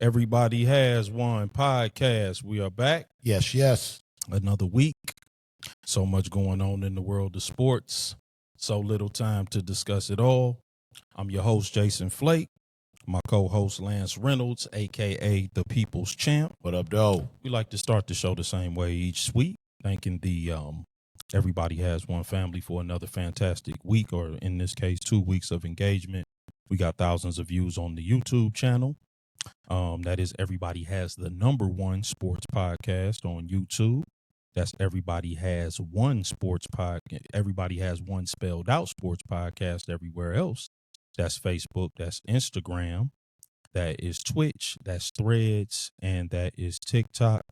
Everybody has one podcast. We are back. Yes. Another week. So much going on in the world of sports. So little time to discuss it all. I'm your host, Jason Flake. My co-host, Lance Reynolds, a.k.a. the People's Champ. What up, though? We like to start the show the same way each week, thanking the Everybody Has One family for another fantastic week, or in this case, 2 weeks of engagement. We got thousands of views on the YouTube channel. That is Everybody Has the #1 sports podcast on YouTube. That's Everybody Has One sports podcast. Everybody Has One spelled out sports podcast everywhere else. That's Facebook, that's Instagram, that is Twitch, that's Threads, and that is TikTok.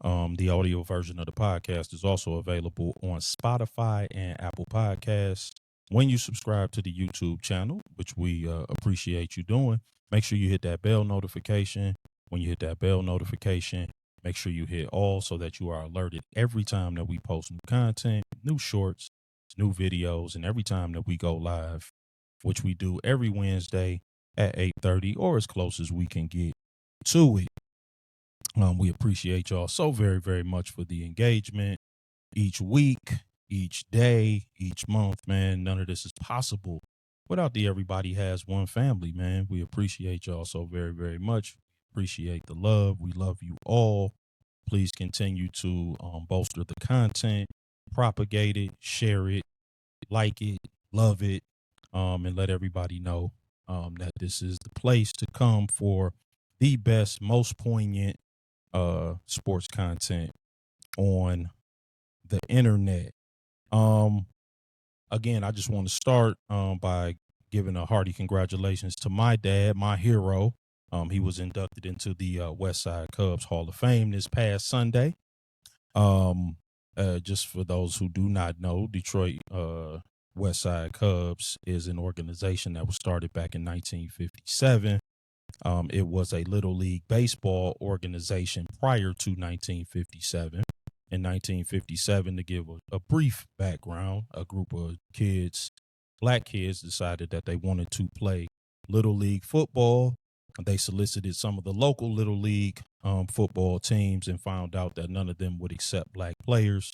The audio version of the podcast is also available on Spotify and Apple Podcasts. When you subscribe to the YouTube channel, which we appreciate you doing, make sure you hit that bell notification. When you hit that bell notification, make sure you hit all so that you are alerted every time that we post new content, new shorts, new videos, and every time that we go live, which we do every Wednesday at 8:30 or as close as we can get to it. We appreciate y'all so very, very much for the engagement each week, each day, each month, man. None of this is possible without the Everybody Has One family, man. We appreciate y'all so very, very much. Appreciate the love. We love you all. Please continue to bolster the content, propagate it, share it, like it, love it, and let everybody know that this is the place to come for the best, most poignant sports content on the internet. Again, I just want to start by giving a hearty congratulations to my dad, my hero. He was inducted into the Westside Cubs Hall of Fame this past Sunday. Just for those who do not know, Detroit Westside Cubs is an organization that was started back in 1957. It was a Little League baseball organization prior to 1957. In 1957, to give a brief background, a group of kids, black kids, decided that they wanted to play Little League football. They solicited some of the local Little League football teams and found out that none of them would accept black players.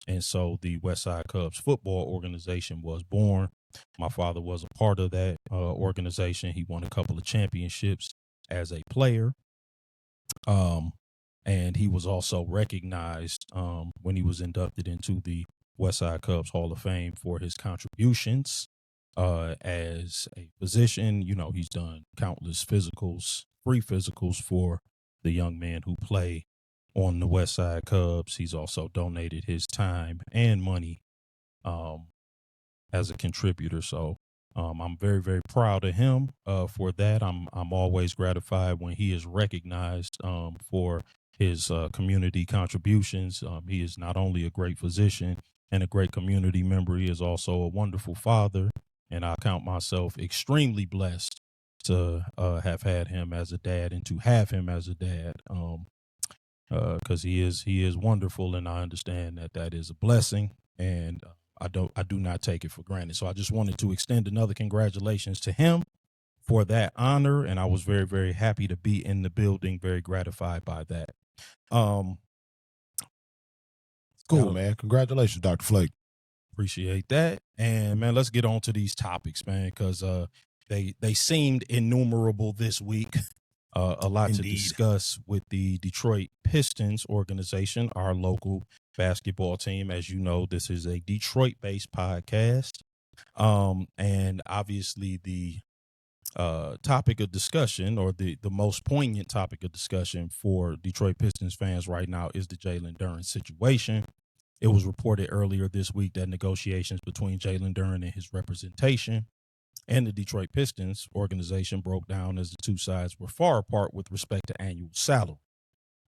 And so the Westside Cubs football organization was born. My father was a part of that organization. He won a couple of championships as a player. And he was also recognized when he was inducted into the Westside Cubs Hall of Fame for his contributions as a physician. You know, he's done countless physicals, free physicals for the young men who play on the Westside Cubs. He's also donated his time and money as a contributor. So I'm very, very proud of him for that. I'm always gratified when he is recognized for his community contributions. He is not only a great physician and a great community member, he is also a wonderful father. And I count myself extremely blessed to have had him as a dad and to have him as a dad. Because he is wonderful, and I understand that is a blessing, and I do not take it for granted. So I just wanted to extend another congratulations to him for that honor, and I was very, very happy to be in the building, very gratified by that. Cool, man. Congratulations, Dr. Flake. Appreciate that. And man, let's get on to these topics, man, because they seemed innumerable this week. A lot Indeed. To discuss with the Detroit Pistons organization, our local basketball team. As you know, this is a Detroit-based podcast. And obviously the topic of discussion, or the most poignant topic of discussion for Detroit Pistons fans right now, is the Jalen Duren situation. It was reported earlier this week that negotiations between Jalen Duren and his representation and the Detroit Pistons organization broke down as the two sides were far apart with respect to annual salary.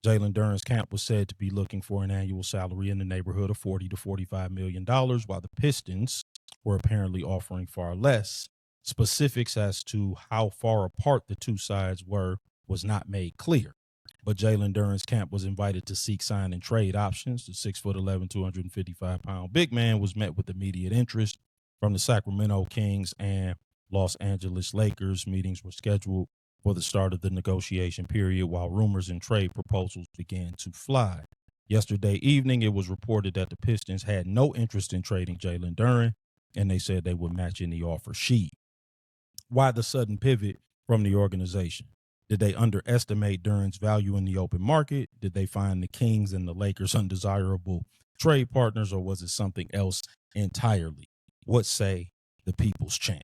Jalen Duren's camp was said to be looking for an annual salary in the neighborhood of $40 to $45 million, while the Pistons were apparently offering far less. Specifics as to how far apart the two sides were was not made clear. But Jalen Duren's camp was invited to seek sign and trade options. The 6'11", 255-pound big man was met with immediate interest from the Sacramento Kings and Los Angeles Lakers. Meetings were scheduled for the start of the negotiation period, while rumors and trade proposals began to fly. Yesterday evening, it was reported that the Pistons had no interest in trading Jalen Duren, and they said they would match any offer sheet. Why the sudden pivot from the organization? Did they underestimate Duren's value in the open market? Did they find the Kings and the Lakers undesirable trade partners, or was it something else entirely? What say the people's champ?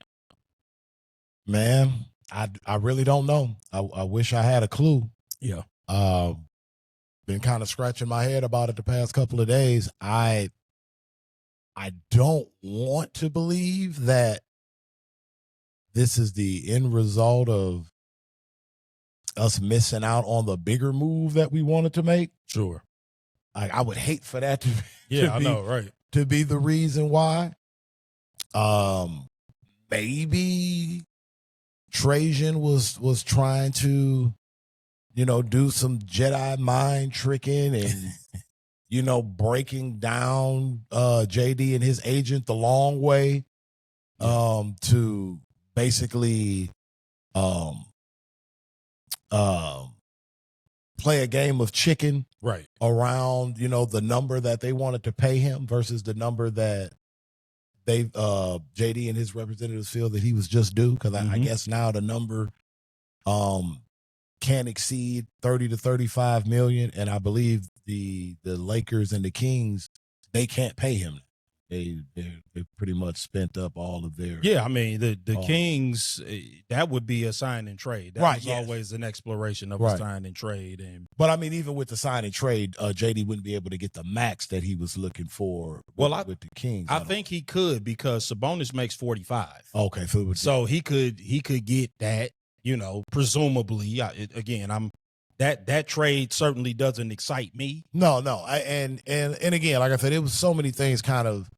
Man, I really don't know. I wish I had a clue. Yeah. Been kind of scratching my head about it the past couple of days. I don't want to believe that this is the end result of us missing out on the bigger move that we wanted to make. Sure. I would hate for that to, I know, right? To be the reason why. Maybe Trajan was trying to, do some Jedi mind tricking and, breaking down JD and his agent the long way to basically play a game of chicken right around, the number that they wanted to pay him versus the number that they JD and his representatives feel that he was just due. Because I guess now the number can't exceed 30 to 35 million. And I believe the Lakers and the Kings, they can't pay him. They pretty much spent up all of their. Yeah, I mean the Kings, that would be a sign and trade. That was always an exploration of a sign and trade. But I mean, even with the sign and trade, JD wouldn't be able to get the max that he was looking for. With the Kings, I think he could, because Sabonis makes 45. Okay, so he could get that. Presumably. Again, that trade certainly doesn't excite me. No, and again, like I said, it was so many things kind of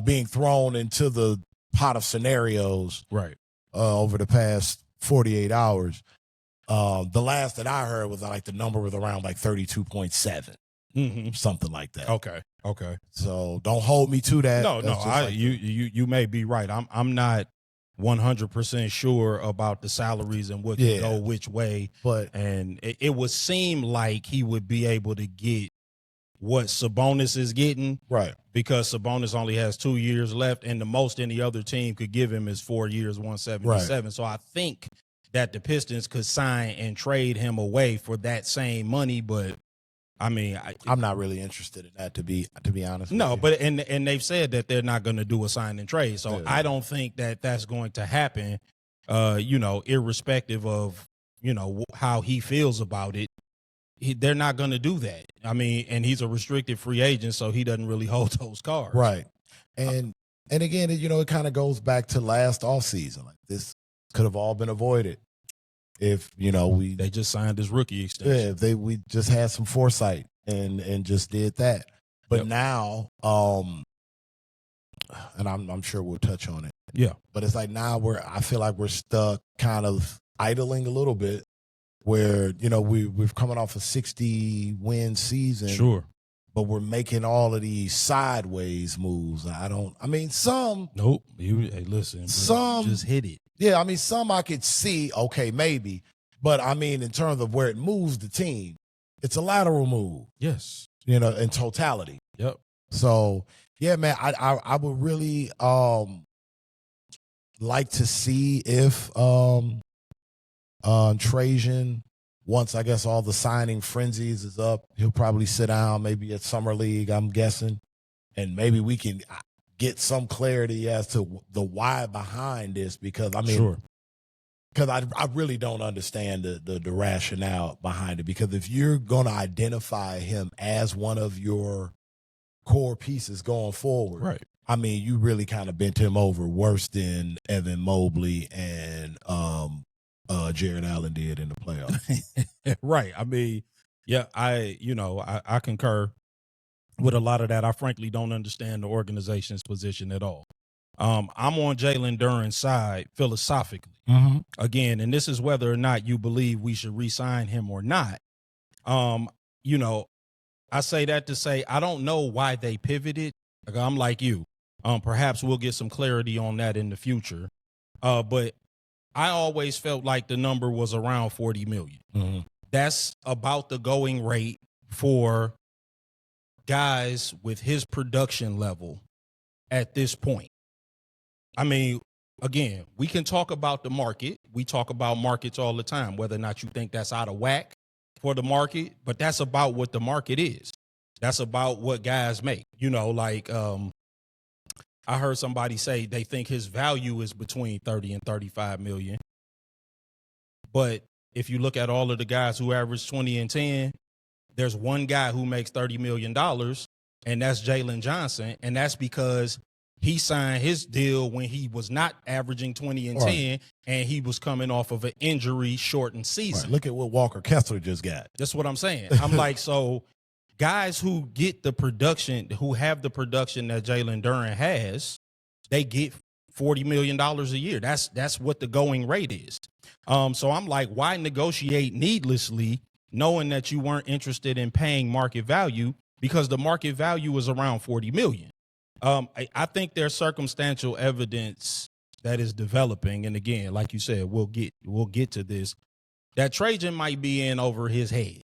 being thrown into the pot of scenarios right over the past 48 hours. The last that I heard was like the number was around like 32.7, something like that. Okay. So don't hold me to that. No, you may be right. I'm not 100% sure about the salaries and what can go which way, and it would seem like he would be able to get what Sabonis is getting, right? Because Sabonis only has 2 years left, and the most any other team could give him is 4 years, 177. Right. So I think that the Pistons could sign and trade him away for that same money, but I mean, I'm not really interested in that, to be honest. No, but and they've said that they're not going to do a sign and trade, so I don't think that that's going to happen. Irrespective of how he feels about it, they're not going to do that. I mean, and he's a restricted free agent, so he doesn't really hold those cards, right? And again, it kind of goes back to last offseason. Like, this could have all been avoided if they just signed his rookie extension. Yeah, we just had some foresight and just did that. But now, and I'm sure we'll touch on it. Yeah. But it's like now I feel like we're stuck kind of idling a little bit, where we're coming off a 60-win season. Sure. But we're making all of these sideways moves. Some. Nope. Hey, listen. Some just hit it. Yeah, I mean, some I could see, okay, maybe. But, I mean, in terms of where it moves the team, it's a lateral move. Yes. In totality. Yep. So, yeah, man, I would really like to see if Trajan, once I guess all the signing frenzies is up, he'll probably sit down maybe at Summer League, I'm guessing, and maybe we can get some clarity as to the why behind this, because I really don't understand the rationale behind it. Because if you're going to identify him as one of your core pieces going forward, right? I mean, you really kind of bent him over worse than Evan Mobley and Jared Allen did in the playoffs. Right. I mean, yeah, I concur with a lot of that. I frankly don't understand the organization's position at all. I'm on Jalen Duren's side philosophically. Again, and this is whether or not you believe we should re-sign him or not. I say that to say I don't know why they pivoted. I'm like you. Perhaps we'll get some clarity on that in the future. But I always felt like the number was around 40 million. Mm-hmm. That's about the going rate for guys with his production level at this point. I mean, again, we can talk about the market. We talk about markets all the time, whether or not you think that's out of whack for the market, but that's about what the market is. That's about what guys make. You know, like I heard somebody say they think his value is between 30 and 35 million. But if you look at all of the guys who average 20 and 10, there's one guy who makes $30 million, and that's Jalen Johnson. And that's because he signed his deal when he was not averaging 20 and 10, and he was coming off of an injury-shortened season. Look at what Walker Kessler just got. That's what I'm saying. I'm like, so guys who get the production, who have the production that Jalen Duren has, they get $40 million a year. That's what the going rate is. So I'm like, why negotiate needlessly knowing that you weren't interested in paying market value, because the market value is around 40 million. I think there's circumstantial evidence that is developing. And again, like you said, we'll get to this, that Trajan might be in over his head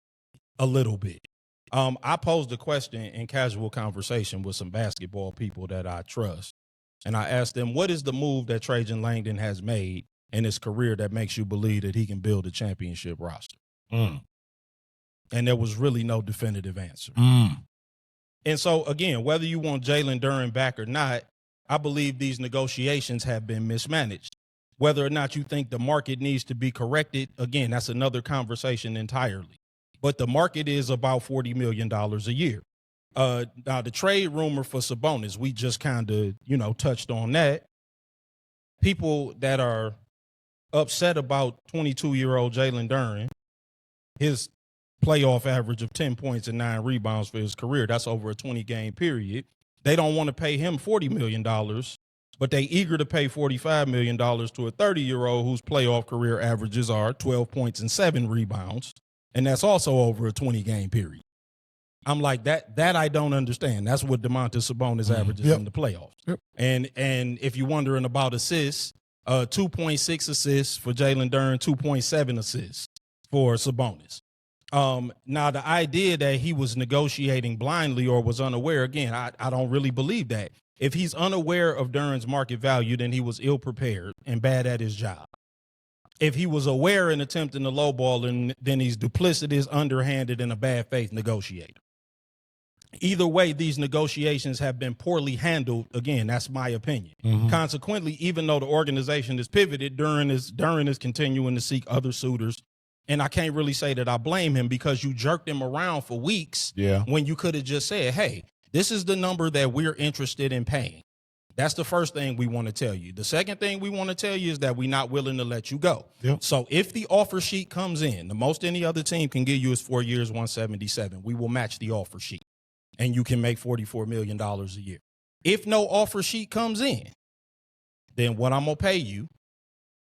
a little bit. I posed a question in casual conversation with some basketball people that I trust. And I asked them, what is the move that Trajan Langdon has made in his career that makes you believe that he can build a championship roster? And there was really no definitive answer. And so, again, whether you want Jalen Duren back or not, I believe these negotiations have been mismanaged. Whether or not you think the market needs to be corrected, again, that's another conversation entirely. But the market is about $40 million a year. Now, the trade rumor for Sabonis, we just kind of, touched on that. People that are upset about 22-year-old Jalen Duren, his playoff average of 10 points and 9 rebounds for his career, that's over a 20-game period. They don't want to pay him $40 million, but they eager to pay $45 million to a 30-year-old whose playoff career averages are 12 points and 7 rebounds, and that's also over a 20-game period. I'm like, that I don't understand. That's what Domantas Sabonis averages in the playoffs. And if you're wondering about assists, 2.6 assists for Jalen Duren, 2.7 assists for Sabonis. Now, the idea that he was negotiating blindly or was unaware, again, I don't really believe that. If he's unaware of Duren's market value, then he was ill-prepared and bad at his job. If he was aware and attempting to lowball, then he's duplicitous, underhanded, and a bad faith negotiator. Either way, these negotiations have been poorly handled. Again, that's my opinion. Consequently, even though the organization is pivoted, Duren is continuing to seek other suitors. And I can't really say that I blame him, because you jerked him around for weeks when you could have just said, hey, this is the number that we're interested in paying. That's the first thing we want to tell you. The second thing we want to tell you is that we're not willing to let you go. So if the offer sheet comes in, the most any other team can give you is 4 years, 177. We will match the offer sheet, and you can make $44 million a year. If no offer sheet comes in, then what I'm going to pay you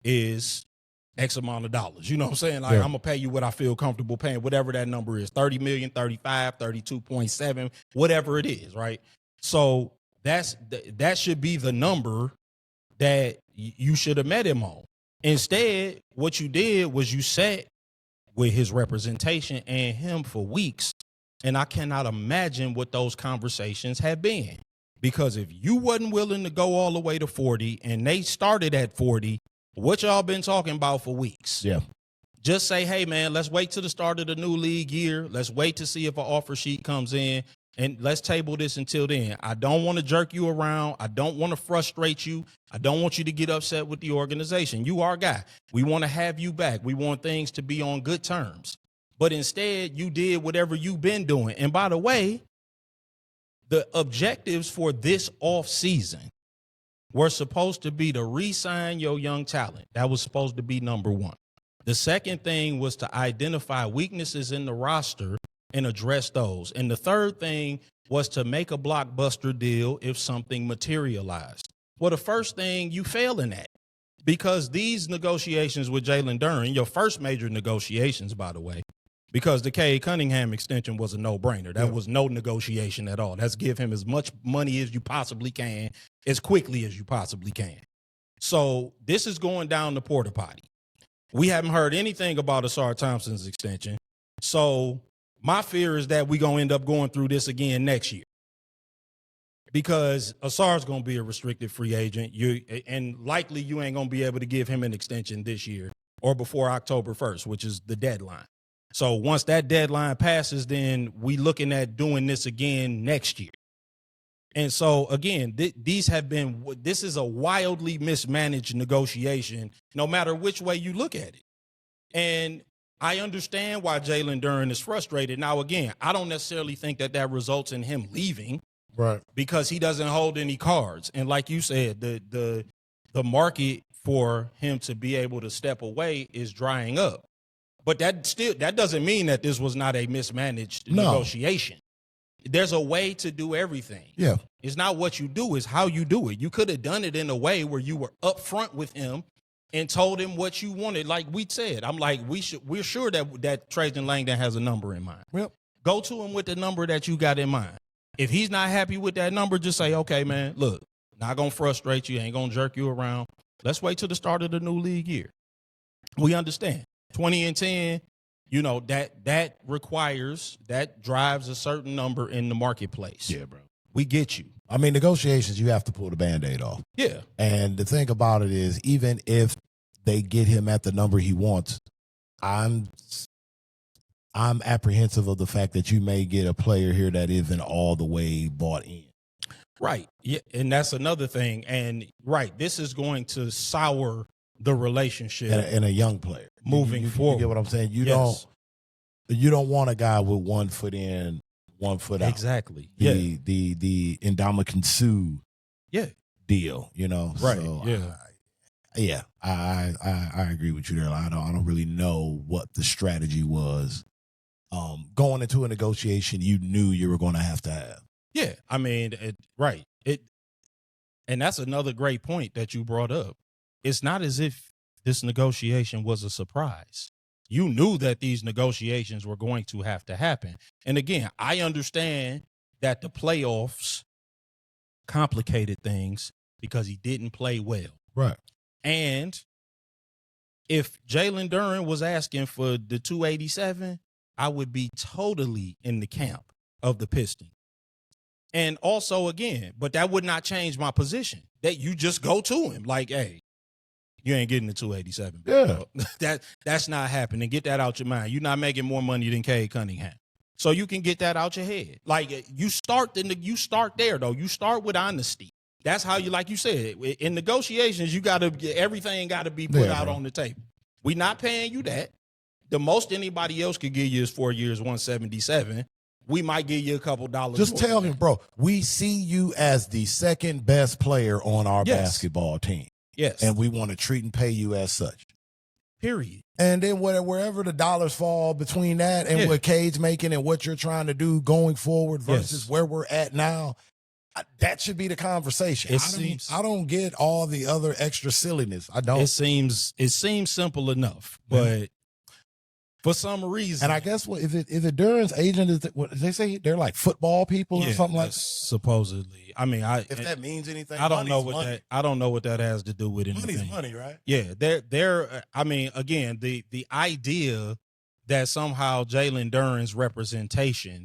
is X amount of dollars. You know what I'm saying? Like, I'm going to pay you what I feel comfortable paying, whatever that number is, 30 million, 35, 32.7, whatever it is, right? So that should be the number that you should have met him on. Instead, what you did was you sat with his representation and him for weeks, and I cannot imagine what those conversations have been. Because if you wasn't willing to go all the way to 40 and they started at 40, what y'all been talking about for weeks? Just say, hey, man, let's wait till the start of the new league year. Let's wait to see if an offer sheet comes in, and let's table this until then. I don't want to jerk you around. I don't want to frustrate you. I don't want you to get upset with the organization. You are a guy. We want to have you back. We want things to be on good terms. But instead, you did whatever you've been doing. And by the way, the objectives for this offseason were supposed to be to re-sign your young talent. That was supposed to be number one. The second thing was to identify weaknesses in the roster and address those. And the third thing was to make a blockbuster deal if something materialized. Well, the first thing, you failing at, because these negotiations with Jalen Duren, your first major negotiations, by the way, because the Cade Cunningham extension was a no-brainer. That was no negotiation at all. That's give him as much money as you possibly can, as quickly as you possibly can. So this is going down the porta potty. We haven't heard anything about Asar Thompson's extension. So my fear is that we're going to end up going through this again next year. Because Asar's going to be a restricted free agent. And likely you ain't going to be able to give him an extension this year or before October 1st, which is the deadline. So once that deadline passes, then we looking at doing this again next year. And so, again, this is a wildly mismanaged negotiation, no matter which way you look at it. And I understand why Jalen Duren is frustrated. Now, again, I don't necessarily think that results in him leaving. Right. Because he doesn't hold any cards. And like you said, the market for him to be able to step away is drying up. But that doesn't mean that this was not a mismanaged negotiation. There's a way to do everything. Yeah. It's not what you do, it's how you do it. You could have done it in a way where you were upfront with him and told him what you wanted. Like we said, I'm like, we're sure that Trajan Langdon has a number in mind. Yep. Go to him with the number that you got in mind. If he's not happy with that number, just say, okay, man, look, not going to frustrate you, ain't going to jerk you around. Let's wait till the start of the new league year. We understand. 20-10, that drives a certain number in the marketplace. Yeah, bro. We get you. I mean, negotiations, you have to pull the Band-Aid off. Yeah. And the thing about it is, even if they get him at the number he wants, I'm apprehensive of the fact that you may get a player here that isn't all the way bought in. Right. Yeah. And that's another thing. And right, this is going to sour the relationship and a young player moving forward. You get what I'm saying? You don't want a guy with 1 foot in, 1 foot out. Exactly. The Ndamukong Suh deal, Right. So, I agree with you there. I don't really know what the strategy was. Going into a negotiation, you knew you were going to have. Yeah, I mean, right. And that's another great point that you brought up. It's not as if this negotiation was a surprise. You knew that these negotiations were going to have to happen. And again, I understand that the playoffs complicated things because he didn't play well. Right. And if Jalen Duren was asking for the 287, I would be totally in the camp of the Pistons. And also, again, but that would not change my position. That you just go to him like, hey, you ain't getting the 287. Yeah. That's not happening. Get that out your mind. You're not making more money than Cade Cunningham. So you can get that out your head. Like you start there, though. You start with honesty. That's how you, like you said, in negotiations, everything got to be put out on the table. We're not paying you that. The most anybody else could give you is 4 years, 177. We might give you a couple dollars. Just tell him, bro, we see you as the second best player on our basketball team. Yes. And we want to treat and pay you as such. Period. And then wherever the dollars fall between that and what Cade's making and what you're trying to do going forward versus where we're at now, that should be the conversation. I don't get all the other extra silliness. I don't. It seems simple enough, but for some reason, and I guess if it Duren's agent is what they say they're like football people or something like that? Supposedly. I mean, if that means anything, I don't know what that has to do with anything. Money's money, right? Yeah, they're. I mean, again, the idea that somehow Jalen Duren's representation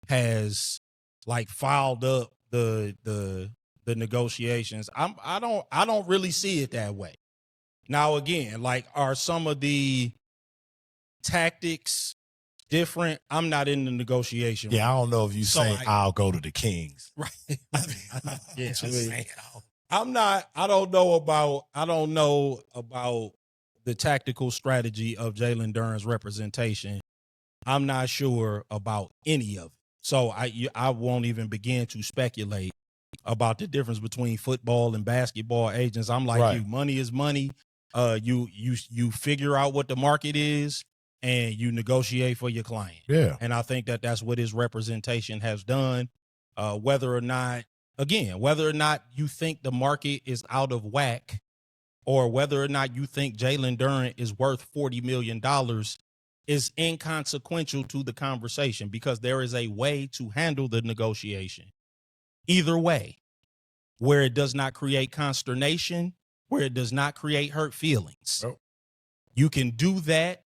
has like filed up the negotiations. I don't really see it that way. Now, again, like, are some of the tactics different? I'm not in the negotiation. Yeah, I don't know if you say I'll go to the Kings. Right. Yeah, I'm not. I don't know about the tactical strategy of Jalen Duren's representation. I'm not sure about any of it. So I won't even begin to speculate about the difference between football and basketball agents. I'm like, you, money is money. You figure out what the market is and you negotiate for your client. Yeah. And I think that's what his representation has done. Whether or not you think the market is out of whack or whether or not you think Jalen Duren is worth $40 million is inconsequential to the conversation because there is a way to handle the negotiation. Either way, where it does not create consternation where it does not create hurt feelings. Nope. You can do that,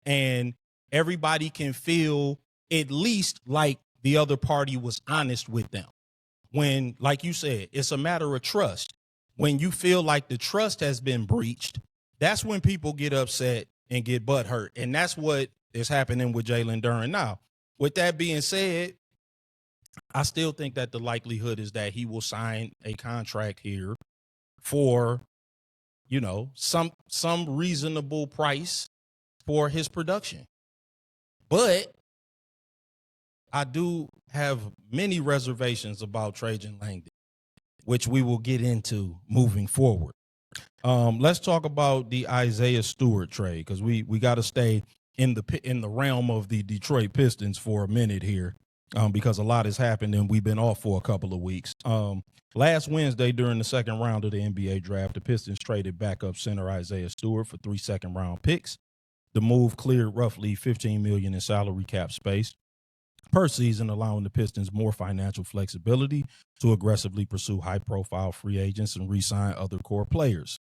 and everybody can feel at least like the other party was honest with them. When, like you said, it's a matter of trust. When you feel like the trust has been breached, that's when people get upset and get butthurt. And that's what is happening with Jalen Duren. Now, with that being said, I still think that the likelihood is that he will sign a contract here for, you know, some reasonable price for his production. But I do have many reservations about Trajan Langdon, which we will get into moving forward. Let's talk about the Isaiah Stewart trade, because we got to stay in the realm of the Detroit Pistons for a minute here, because a lot has happened and we've been off for a couple of weeks. Last Wednesday, during the second round of the NBA draft, the Pistons traded backup center Isaiah Stewart for 3 second-round picks. The move cleared roughly $15 million in salary cap space per season, allowing the Pistons more financial flexibility to aggressively pursue high-profile free agents and re-sign other core players.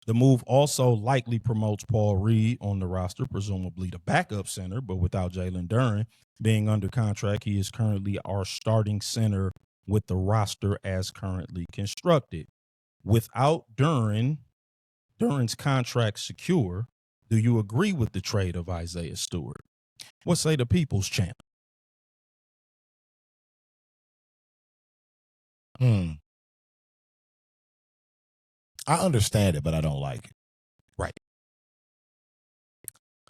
The move also likely promotes Paul Reed on the roster, presumably the backup center, but without Jalen Duren being under contract, he is currently our starting center with the roster as currently constructed. Without Duren's contract secure, do you agree with the trade of Isaiah Stewart? What say the people's champ? I understand it, but I don't like it. Right.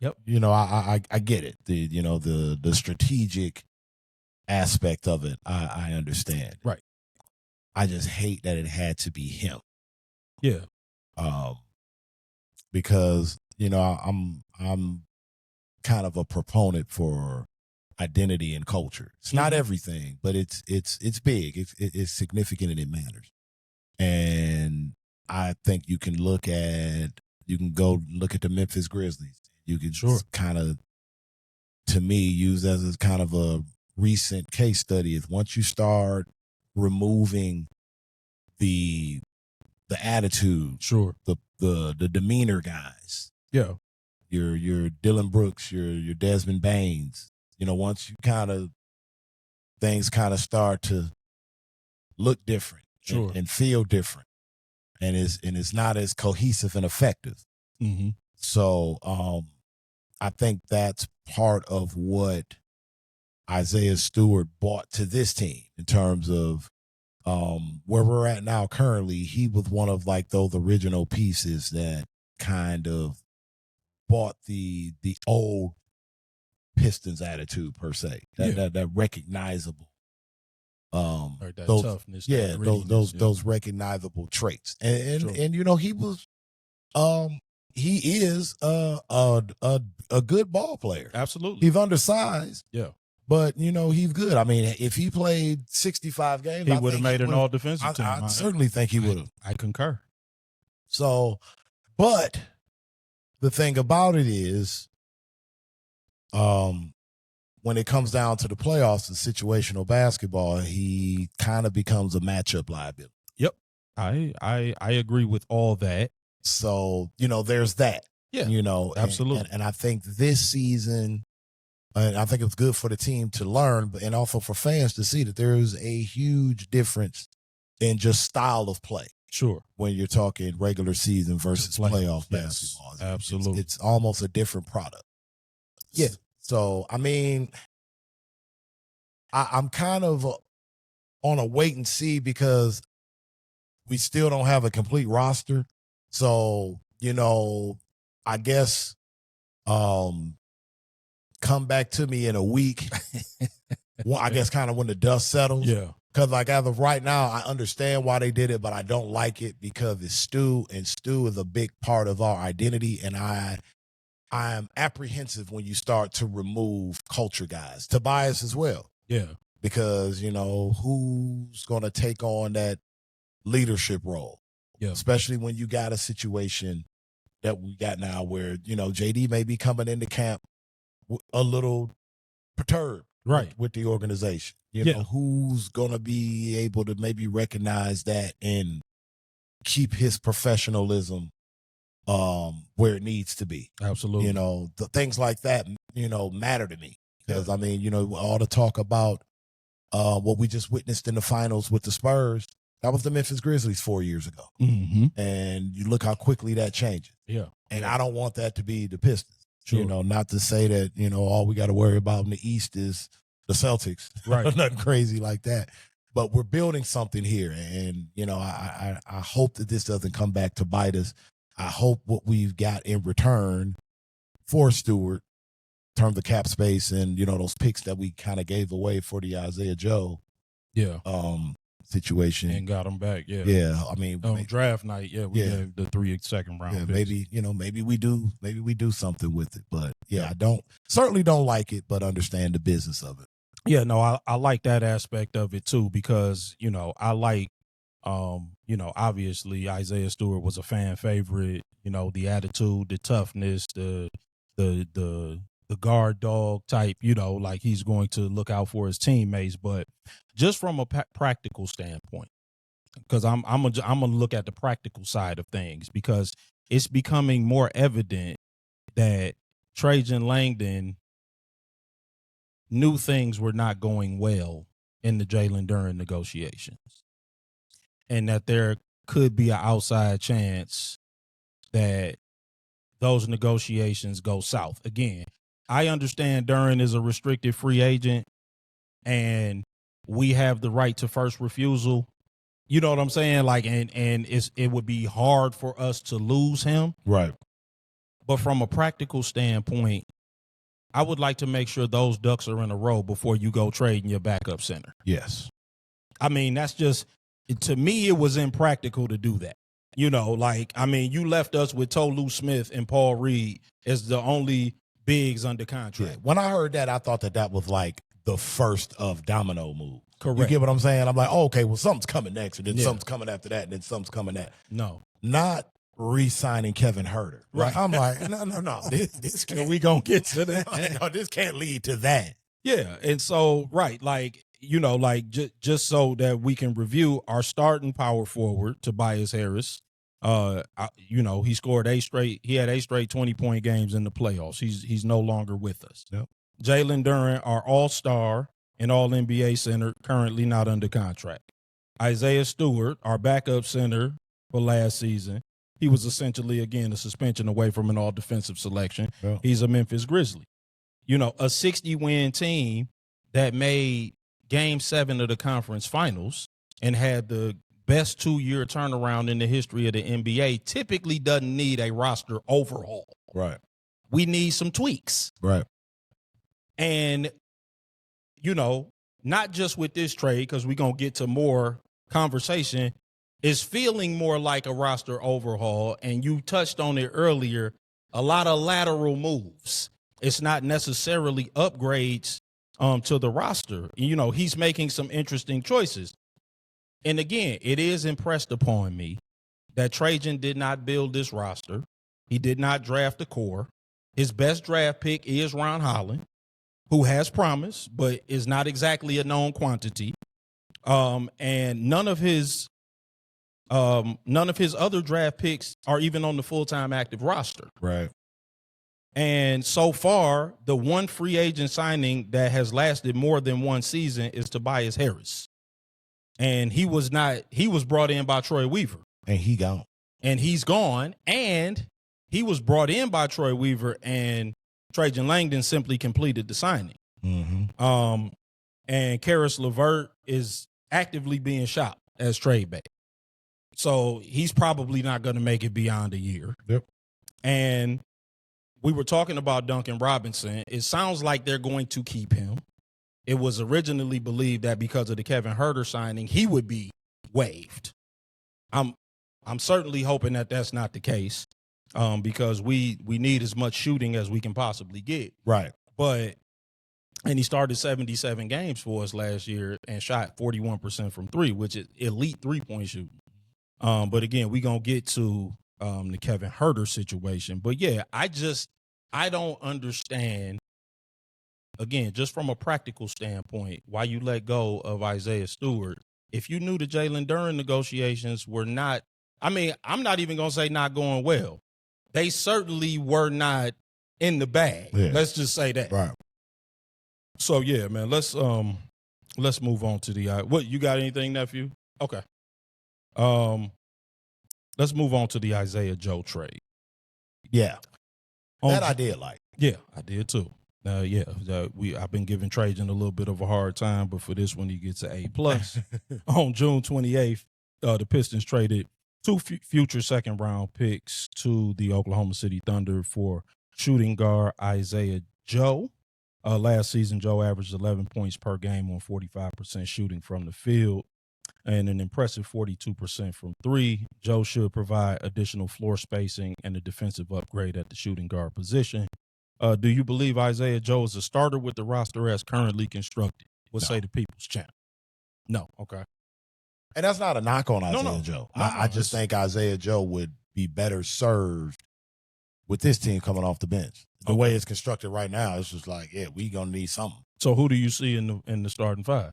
Yep. You know, I get it. The strategic aspect of it, I understand. Right. I just hate that it had to be him. Yeah. Because, you know, I'm kind of a proponent for identity and culture. It's not everything, but it's big. It's significant and it matters. And I think you can go look at the Memphis Grizzlies. You can kind of, to me, use as kind of a recent case study is once you start removing the attitude, the demeanor guys. Yeah. Your Dylan Brooks, your Desmond Baines. You know, once you things start to look different and feel different, and it's not as cohesive and effective. Mm-hmm. So I think that's part of what Isaiah Stewart brought to this team in terms of where we're at now currently. He was one of those original pieces that kind of bought the old Pistons attitude per se, that recognizable, that those toughness, those recognizable traits, and you know he is a good ball player. Absolutely, he's undersized, but you know he's good. I mean, if he played 65 games, he would have made an all defensive team. I certainly think he would have. I concur. So, but the thing about it is, when it comes down to the playoffs and situational basketball, he kind of becomes a matchup liability. Yep. I agree with all that. So, you know, there's that. Yeah. You know, absolutely. And I think this season, and I think it's good for the team to learn, and also for fans to see that there's a huge difference in just style of play. Sure. When you're talking regular season versus playoff basketball. Absolutely. It's almost a different product. Yeah. So, I mean, I'm kind of on a wait and see because we still don't have a complete roster. So, you know, I guess come back to me in a week. Well, I guess kind of when the dust settles. Yeah. Because as of right now, I understand why they did it, but I don't like it because it's Stu, and Stu is a big part of our identity, and I am apprehensive when you start to remove culture guys. Tobias as well. Yeah. Because, you know, who's going to take on that leadership role? Yeah. Especially when you got a situation that we got now where, you know, JD may be coming into camp a little perturbed with the organization. You know, who's going to be able to maybe recognize that and keep his professionalism where it needs to be. Absolutely. The things like that, matter to me. Because, I mean, all the talk about what we just witnessed in the finals with the Spurs, that was the Memphis Grizzlies 4 years ago. Mm-hmm. And you look how quickly that changes. Yeah. And I don't want that to be the Pistons. Sure. Not to say that, all we got to worry about in the East is the Celtics. Right. Nothing crazy like that. But we're building something here. And, I hope that this doesn't come back to bite us. I hope what we've got in return for Stewart, in terms of cap space and, those picks that we kind of gave away for the Isaiah Joe situation. And got them back, yeah. Yeah, I mean. Draft night, we gave the 3 second round picks. Maybe we do something with it. But, I certainly don't like it, but understand the business of it. Yeah, no, I like that aspect of it, too, because, I like, obviously Isaiah Stewart was a fan favorite, the attitude, the toughness, the guard dog type, like he's going to look out for his teammates. But just from a practical standpoint, because I'm gonna look at the practical side of things, because it's becoming more evident that Trajan Langdon knew things were not going well in the Jalen Duren negotiations, and that there could be an outside chance that those negotiations go south. Again, I understand Duren is a restricted free agent and we have the right to first refusal. You know what I'm saying? Like, and it would be hard for us to lose him. Right. But from a practical standpoint, I would like to make sure those ducks are in a row before you go trading your backup center. Yes. I mean, that's just, to me, it was impractical to do that. You left us with Tolu Smith and Paul Reed as the only bigs under contract. Yeah. When I heard that, I thought that was like the first of domino moves. Correct. You get what I'm saying? I'm like, okay, well, something's coming next, and then something's coming after that, and then something's coming that. No. Not re-signing Kevin Huerter. Right. I'm like, no. This can't, we gonna get to that. No, this can't lead to that. Yeah. And so, right, just so that we can review our starting power forward, Tobias Harris. He scored he had 8 straight 20-point games in the playoffs. He's no longer with us. Yep. Jalen Duren, our all-star and all-NBA center, currently not under contract. Isaiah Stewart, our backup center for last season, he was essentially, again, a suspension away from an all-defensive selection. Yep. He's a Memphis Grizzly. A 60-win team that made Game 7 of the conference finals and had the best 2-year turnaround in the history of the NBA typically doesn't need a roster overhaul. Right. We need some tweaks. Right. And, not just with this trade, because we're going to get to more conversation, is feeling more like a roster overhaul. And you touched on it earlier, a lot of lateral moves. It's not necessarily upgrades to the roster. He's making some interesting choices. And again, it is impressed upon me that Trajan did not build this roster. He did not draft the core. His best draft pick is Ron Holland, who has promise, but is not exactly a known quantity. And none of his other draft picks are even on the full-time active roster. Right. And so far, the one free agent signing that has lasted more than one season is Tobias Harris. And he was brought in by Troy Weaver. And he's gone. And he was brought in by Troy Weaver, and Trajan Langdon simply completed the signing. Mm-hmm. And Karis LeVert is actively being shopped as trade bait. So he's probably not going to make it beyond a year. Yep. And we were talking about Duncan Robinson. It sounds like they're going to keep him. It was originally believed that because of the Kevin Huerter signing, he would be waived. I'm certainly hoping that that's not the case, because we need as much shooting as we can possibly get. Right. And he started 77 games for us last year and shot 41% from 3, which is elite 3-point shooting. But again, we're going to get to the Kevin Huerter situation. But yeah, I don't understand, again, just from a practical standpoint, why you let go of Isaiah Stewart. If you knew the Jalen Duren negotiations were not I mean, I'm not even going to say not going well. They certainly were not in the bag. Yeah. Let's just say that. Right. So yeah, man, let's move on to the what you got anything, nephew? Okay. Let's move on to the Isaiah Joe trade. Yeah. On That I did like. Yeah, I did too. I've been giving Trajan a little bit of a hard time, but for this one, he gets an A+. On June 28th, the Pistons traded 2 future second-round picks to the Oklahoma City Thunder for shooting guard Isaiah Joe. Last season, Joe averaged 11 points per game on 45% shooting from the field and an impressive 42% from three. Joe should provide additional floor spacing and a defensive upgrade at the shooting guard position. Do you believe Isaiah Joe is a starter with the roster as currently constructed? What say the people's champ? No. Okay. And that's not a knock on Isaiah Joe. I just think Isaiah Joe would be better served with this team coming off the bench. The way it's constructed right now, it's just like, yeah, we gonna need something. So who do you see in the starting five?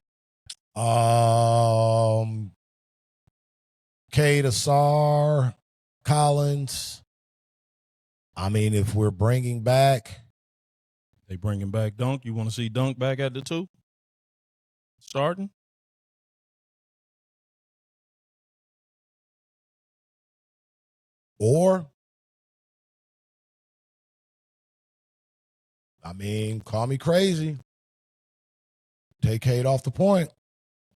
Cade Asar, Collins. I mean, if we're bringing back. They bringing back Dunk. You want to see Dunk back at the 2? Starting? Or, I mean, call me crazy. Take Cade off the point.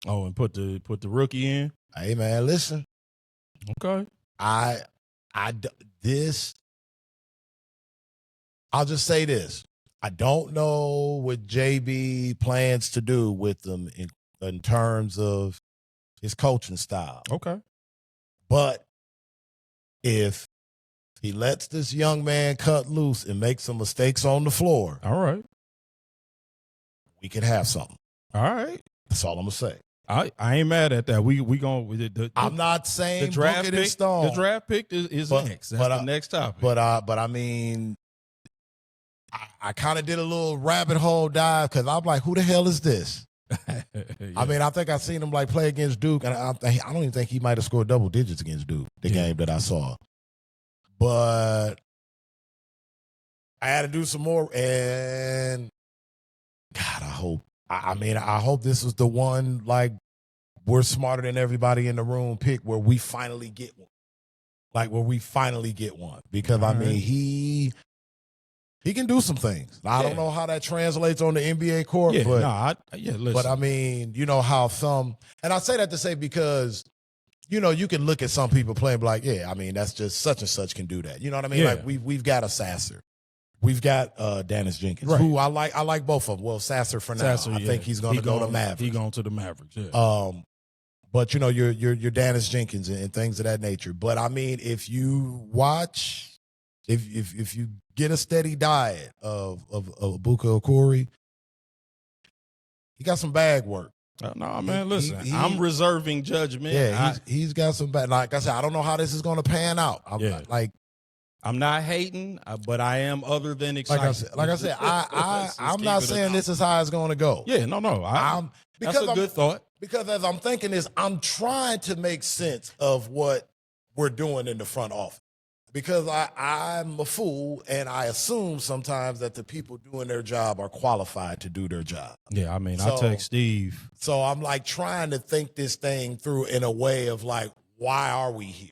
Oh, and put the rookie in. Hey, man, listen. Okay. I'll just say this. I don't know what JB plans to do with them in terms of his coaching style. Okay. But if he lets this young man cut loose and make some mistakes on the floor, all right, we could have something. All right. That's all I'm going to say. I ain't mad at that. We going with it. I'm not saying the draft pick. The draft pick is next. That's the next topic. But I mean, I kind of did a little rabbit hole dive because I'm like, who the hell is this? Yeah. I mean, I think I seen him like play against Duke, and I don't even think he might have scored double digits against Duke the game that I saw. But I had to do some more, and God, I hope this is the one, like, we're smarter than everybody in the room pick where we finally get one. Because, I mean, he can do some things. I don't know how that translates on the NBA court. Listen. But, I mean, you know how and I say that to say because, you know, you can look at some people playing like, yeah, I mean, that's just such and such can do that. You know what I mean? Yeah. Like, we've got a Sasser. We've got Dennis Jenkins, right, who I like both of them. Well, Sasser for now. I think he's going to go to Mavericks. He's going to the Mavericks, yeah. But, you know, your Dennis Jenkins and things of that nature. But, I mean, if you watch, if you get a steady diet of Abuka Okori, he got some bag work. No, man, listen, I'm reserving judgment. Yeah, he's got some bad. Like I said, I don't know how this is going to pan out. I'm not hating, but I am other than excited. Like I said, I'm not saying this is how it's going to go. Yeah, no. That's a good thought. Because as I'm thinking this, I'm trying to make sense of what we're doing in the front office. Because I'm a fool, and I assume sometimes that the people doing their job are qualified to do their job. Yeah, I mean, I text Steve. So I'm like trying to think this thing through in a way of like, why are we here?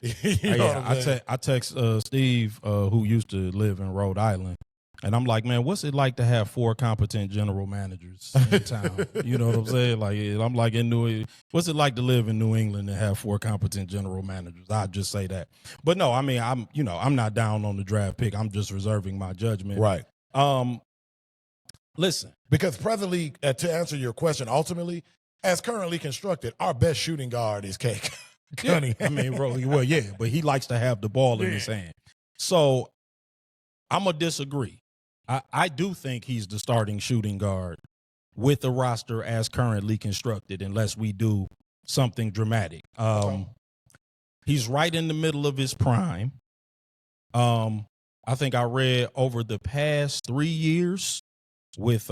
I text Steve, who used to live in Rhode Island, and I'm like, man, what's it like to have 4 competent general managers in town? You know what I'm saying? Like, I'm like what's it like to live in New England and have 4 competent general managers? I'd just say that. But no, I mean, I'm not down on the draft pick. I'm just reserving my judgment. Right. Listen, because presently, to answer your question, ultimately, as currently constructed, our best shooting guard is Cake. Yeah, I mean, well, yeah, but he likes to have the ball in his hand. So I'm going to disagree. I do think he's the starting shooting guard with the roster as currently constructed, unless we do something dramatic. He's right in the middle of his prime. I think I read over the past 3 years with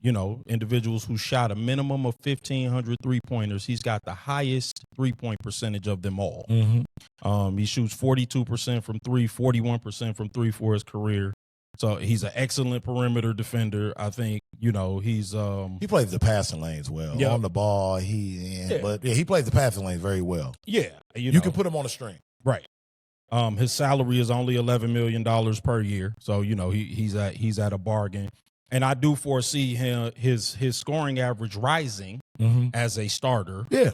individuals who shot a minimum of 1,500 3-pointers. He's got the highest 3-point percentage of them all. He shoots 42% from three, 41% from three for his career. So he's an excellent perimeter defender. I think, he's he plays the passing lanes well. On the ball, but he plays the passing lanes very well. Yeah. You can put him on a string. Right. His salary is only $11 million per year. So, he's at a bargain. And I do foresee his scoring average rising as a starter. Yeah.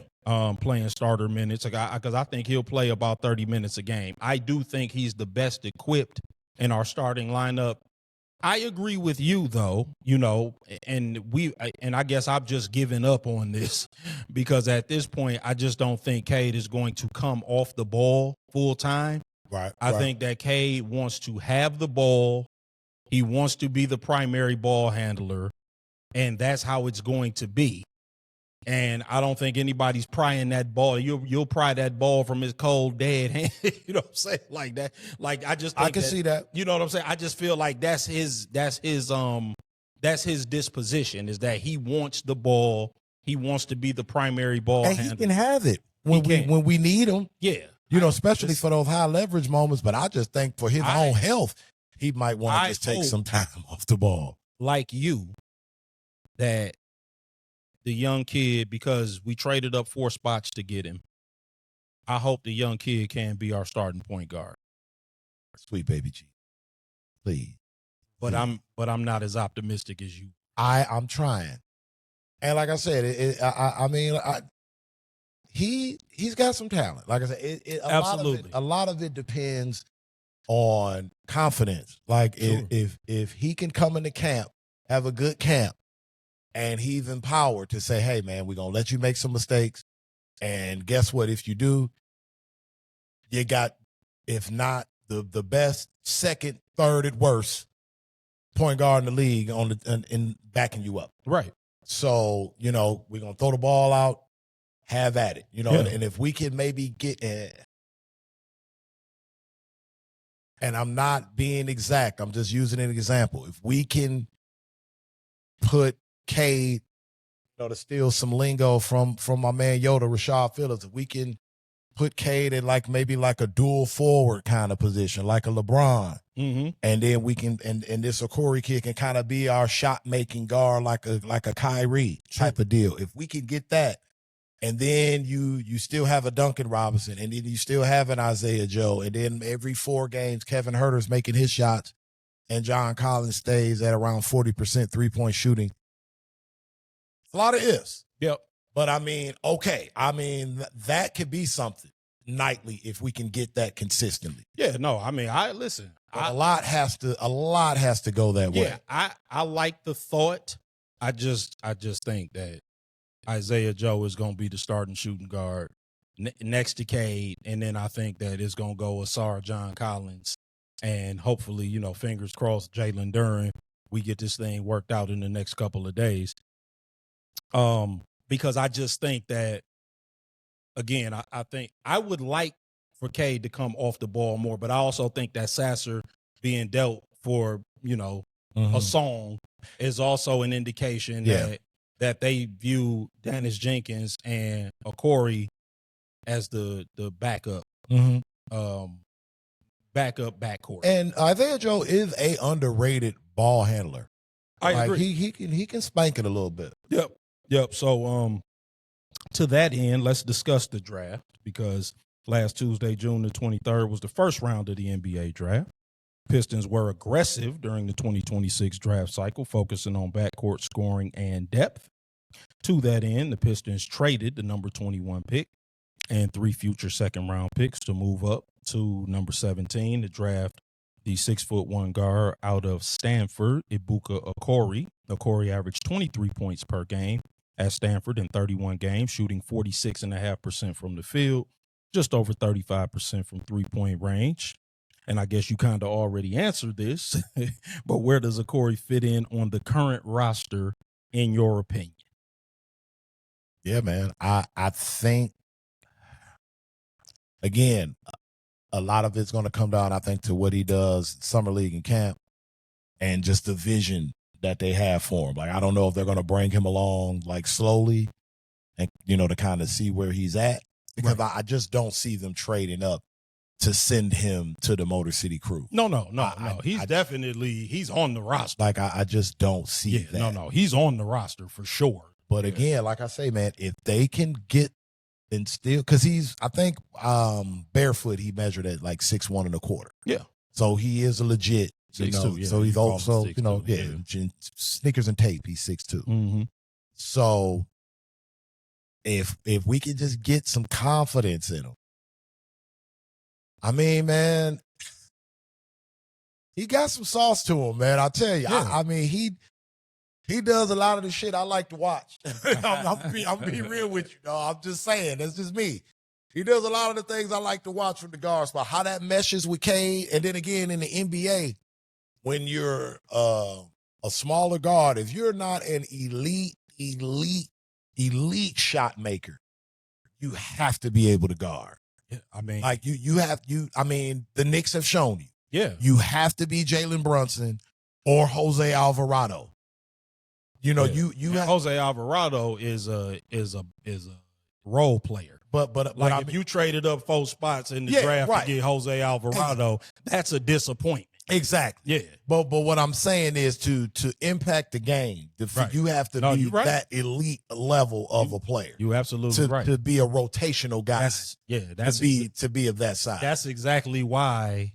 Playing starter minutes, because I think he'll play about 30 minutes a game. I do think he's the best equipped in our starting lineup. I agree with you, though, and I guess I've just given up on this because at this point, I just don't think Cade is going to come off the ball full time. Right. I think that Cade wants to have the ball. He wants to be the primary ball handler, and that's how it's going to be. And I don't think anybody's prying that ball. You'll pry that ball from his cold, dead hand. You know what I'm saying? Like that. Like I just think I can see that. You know what I'm saying? I just feel like that's his disposition, is that he wants the ball. He wants to be the primary ball and handler. He can have it when we need him. Yeah. Especially for those high leverage moments. But I just think for his own health, he might want to just take some time off the ball. Like you, that the young kid, because we traded up 4 spots to get him, I hope the young kid can be our starting point guard. Sweet baby G. Please. But I'm not as optimistic as you. I'm trying. And like I said, he's got some talent. Like I said, absolutely. A lot of it depends on confidence. Like Sure. if he can come into camp, have a good camp, and he's empowered to say, hey, man, we're going to let you make some mistakes. And guess what? If you do, you got, if not the best, second, third at worst point guard in the league in backing you up. Right. So, we're going to throw the ball out, have at it. And if we can maybe get and I'm not being exact, I'm just using an example. If we can put Cade, to steal some lingo from my man Yoda, Rashad Phillips, if we can put Cade in maybe a dual forward kind of position, like a LeBron, and then we can and this Okori kid can kind of be our shot making guard, like a Kyrie type of deal. If we can get that, and then you still have a Duncan Robinson, and then you still have an Isaiah Joe, and then every 4 games Kevin Huerter's making his shots, and John Collins stays at around 40% 3-point shooting. A lot of ifs. Yep. But okay. That could be something nightly if we can get that consistently. Yeah, no, I listen. A lot has to go that way. Yeah, I like the thought. I just think that Isaiah Joe is going to be the starting shooting guard next to Cade, and then I think that it's going to go Asar, John Collins, and hopefully, fingers crossed, Jalen Duren. We get this thing worked out in the next couple of days. Because I just think that, again, I think I would like for Cade to come off the ball more, but I also think that Sasser being dealt for, a song is also an indication that they view Dennis Jenkins and Okori as the backup, backcourt. And Isaiah Joe is a underrated ball handler. I agree. He can spank it a little bit. Yep. So, to that end, let's discuss the draft, because last Tuesday, June the 23rd, was the first round of the NBA draft. Pistons were aggressive during the 2026 draft cycle, focusing on backcourt scoring and depth. To that end, the Pistons traded the number 21 pick and 3 future second-round picks to move up to number 17 to draft the 6'1" guard out of Stanford, Ibuka Okori. Okori averaged 23 points per game at Stanford in 31 games, shooting 46.5% from the field, just over 35% from three-point range. And I guess you kind of already answered this, but where does Okori fit in on the current roster, in your opinion? Yeah, man. I think, again, a lot of it's going to come down, I think, to what he does summer league and camp, and just the vision that they have for him. Like, I don't know if they're going to bring him along like slowly and, to kind of see where he's at, because I just don't see them trading up to send him to the Motor City Crew. No. He's on the roster. Like, I just don't see that. No. He's on the roster for sure. But again, like I say, man, if they can get and still, because I think barefoot, he measured at like 6'1.25". Yeah. So he is a legit, 6'2", yeah. So he's also, 6'2", sneakers and tape, he's 6'2". Mm-hmm. So if we can just get some confidence in him, I mean, man, he got some sauce to him, man. I'll tell you. Yeah. I mean, he does a lot of the shit I like to watch. I'm being real with you, dog. I'm just saying. That's just me. He does a lot of the things I like to watch from the guard spot. How that meshes with Cade. And then again, in the NBA, when you're a smaller guard, if you're not an elite shot maker, you have to be able to guard. Yeah, I mean, like the Knicks have shown you. Yeah. You have to be Jalen Brunson or Jose Alvarado. You have Jose Alvarado is a role player. But like if you traded up 4 spots in the draft to get Jose Alvarado, that's a disappointment. Exactly. Yeah. But what I'm saying is to impact the game, you have to be that elite level of a player. You absolutely right. To be a rotational guy. To be of that side. That's exactly why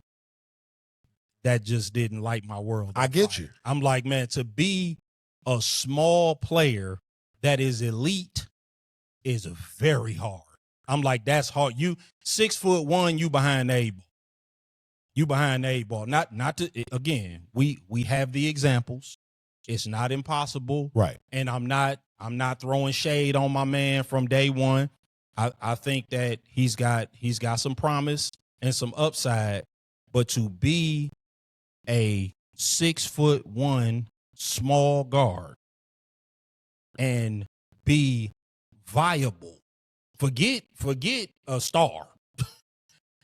that just didn't light my world. I get you. I'm like, man, to be a small player that is elite is very hard. I'm like, that's hard. You 6'1", you behind the 8 ball. You behind the 8 ball. Not to, again, we have the examples. It's not impossible. Right. And I'm not throwing shade on my man from day one. I think that he's got some promise and some upside, but to be a 6'1" small guard and be viable. Forget a star.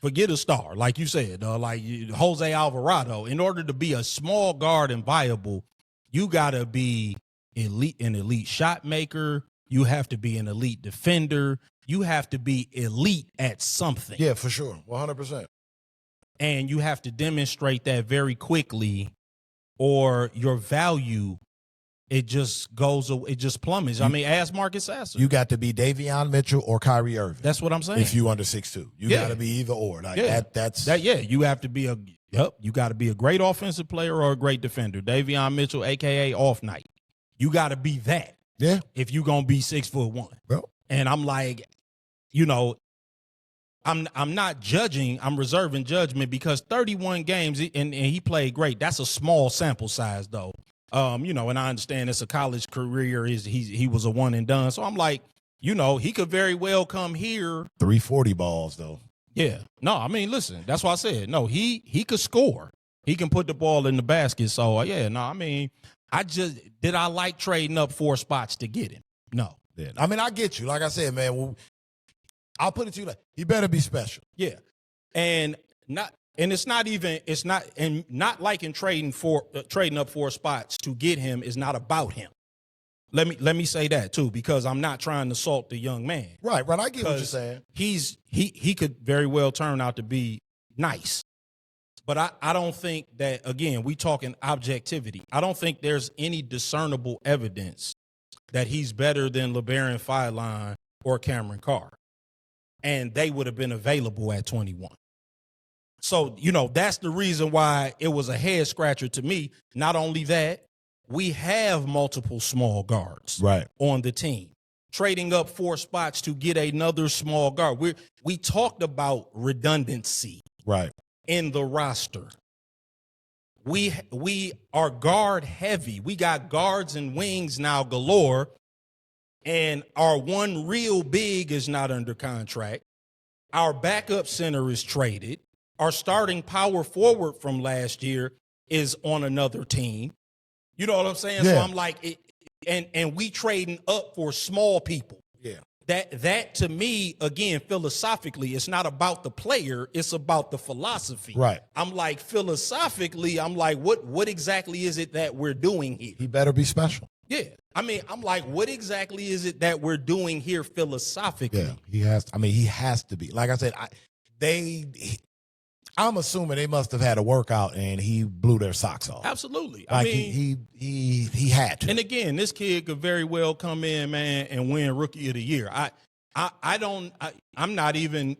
Forget a star, like you said, like Jose Alvarado. In order to be a small guard and viable, you gotta be an elite shot maker. You have to be an elite defender. You have to be elite at something. Yeah, for sure, 100%. And you have to demonstrate that very quickly, or your value, it just plummets. I mean, ask Marcus Sasser. You got to be Davion Mitchell or Kyrie Irving. That's what I'm saying. If you under 6'2", you got to be either or. Like you have to be you got to be a great offensive player or a great defender. Davion Mitchell, aka off night. You got to be that. Yeah. If you're gonna be 6'1". Well, and I'm like, I'm not judging. I'm reserving judgment because 31 games and he played great. That's a small sample size though. And I understand it's a college career. He was a one and done. So I'm like, he could very well come here. 340 balls though. Yeah. No, I mean, listen, that's why I said, no, he could score. He can put the ball in the basket. So yeah, no, I mean, did I like trading up 4 spots to get him? No. Yeah. I mean, I get you. Like I said, man, I'll put it to you like, he better be special. Yeah. And it's not like in trading up 4 spots to get him is not about him. Let me say that too, because I'm not trying to salt the young man. Right. I get what you're saying. He could very well turn out to be nice. But I don't think that, again, we talking objectivity. I don't think there's any discernible evidence that he's better than LeBaron Feiline or Cameron Carr. And they would have been available at 21. So, that's the reason why it was a head scratcher to me. Not only that, we have multiple small guards on the team. Trading up 4 spots to get another small guard. We talked about redundancy in the roster. We are guard heavy. We got guards and wings now galore. And our one real big is not under contract. Our backup center is traded. Our starting power forward from last year is on another team. You know what I'm saying? Yeah. So I'm like, and we trading up for small people. Yeah. that to me, again, philosophically, it's not about the player, it's about the philosophy. Right. I'm like, philosophically, I'm like, what exactly is it that we're doing here? He better be special. Yeah. I mean, I'm like, what exactly is it that we're doing here philosophically? Yeah, he has. He has to be. Like I said, I'm assuming they must have had a workout and he blew their socks off. Absolutely. Like I mean, he had to. And again, this kid could very well come in, man, and win Rookie of the Year. I'm not even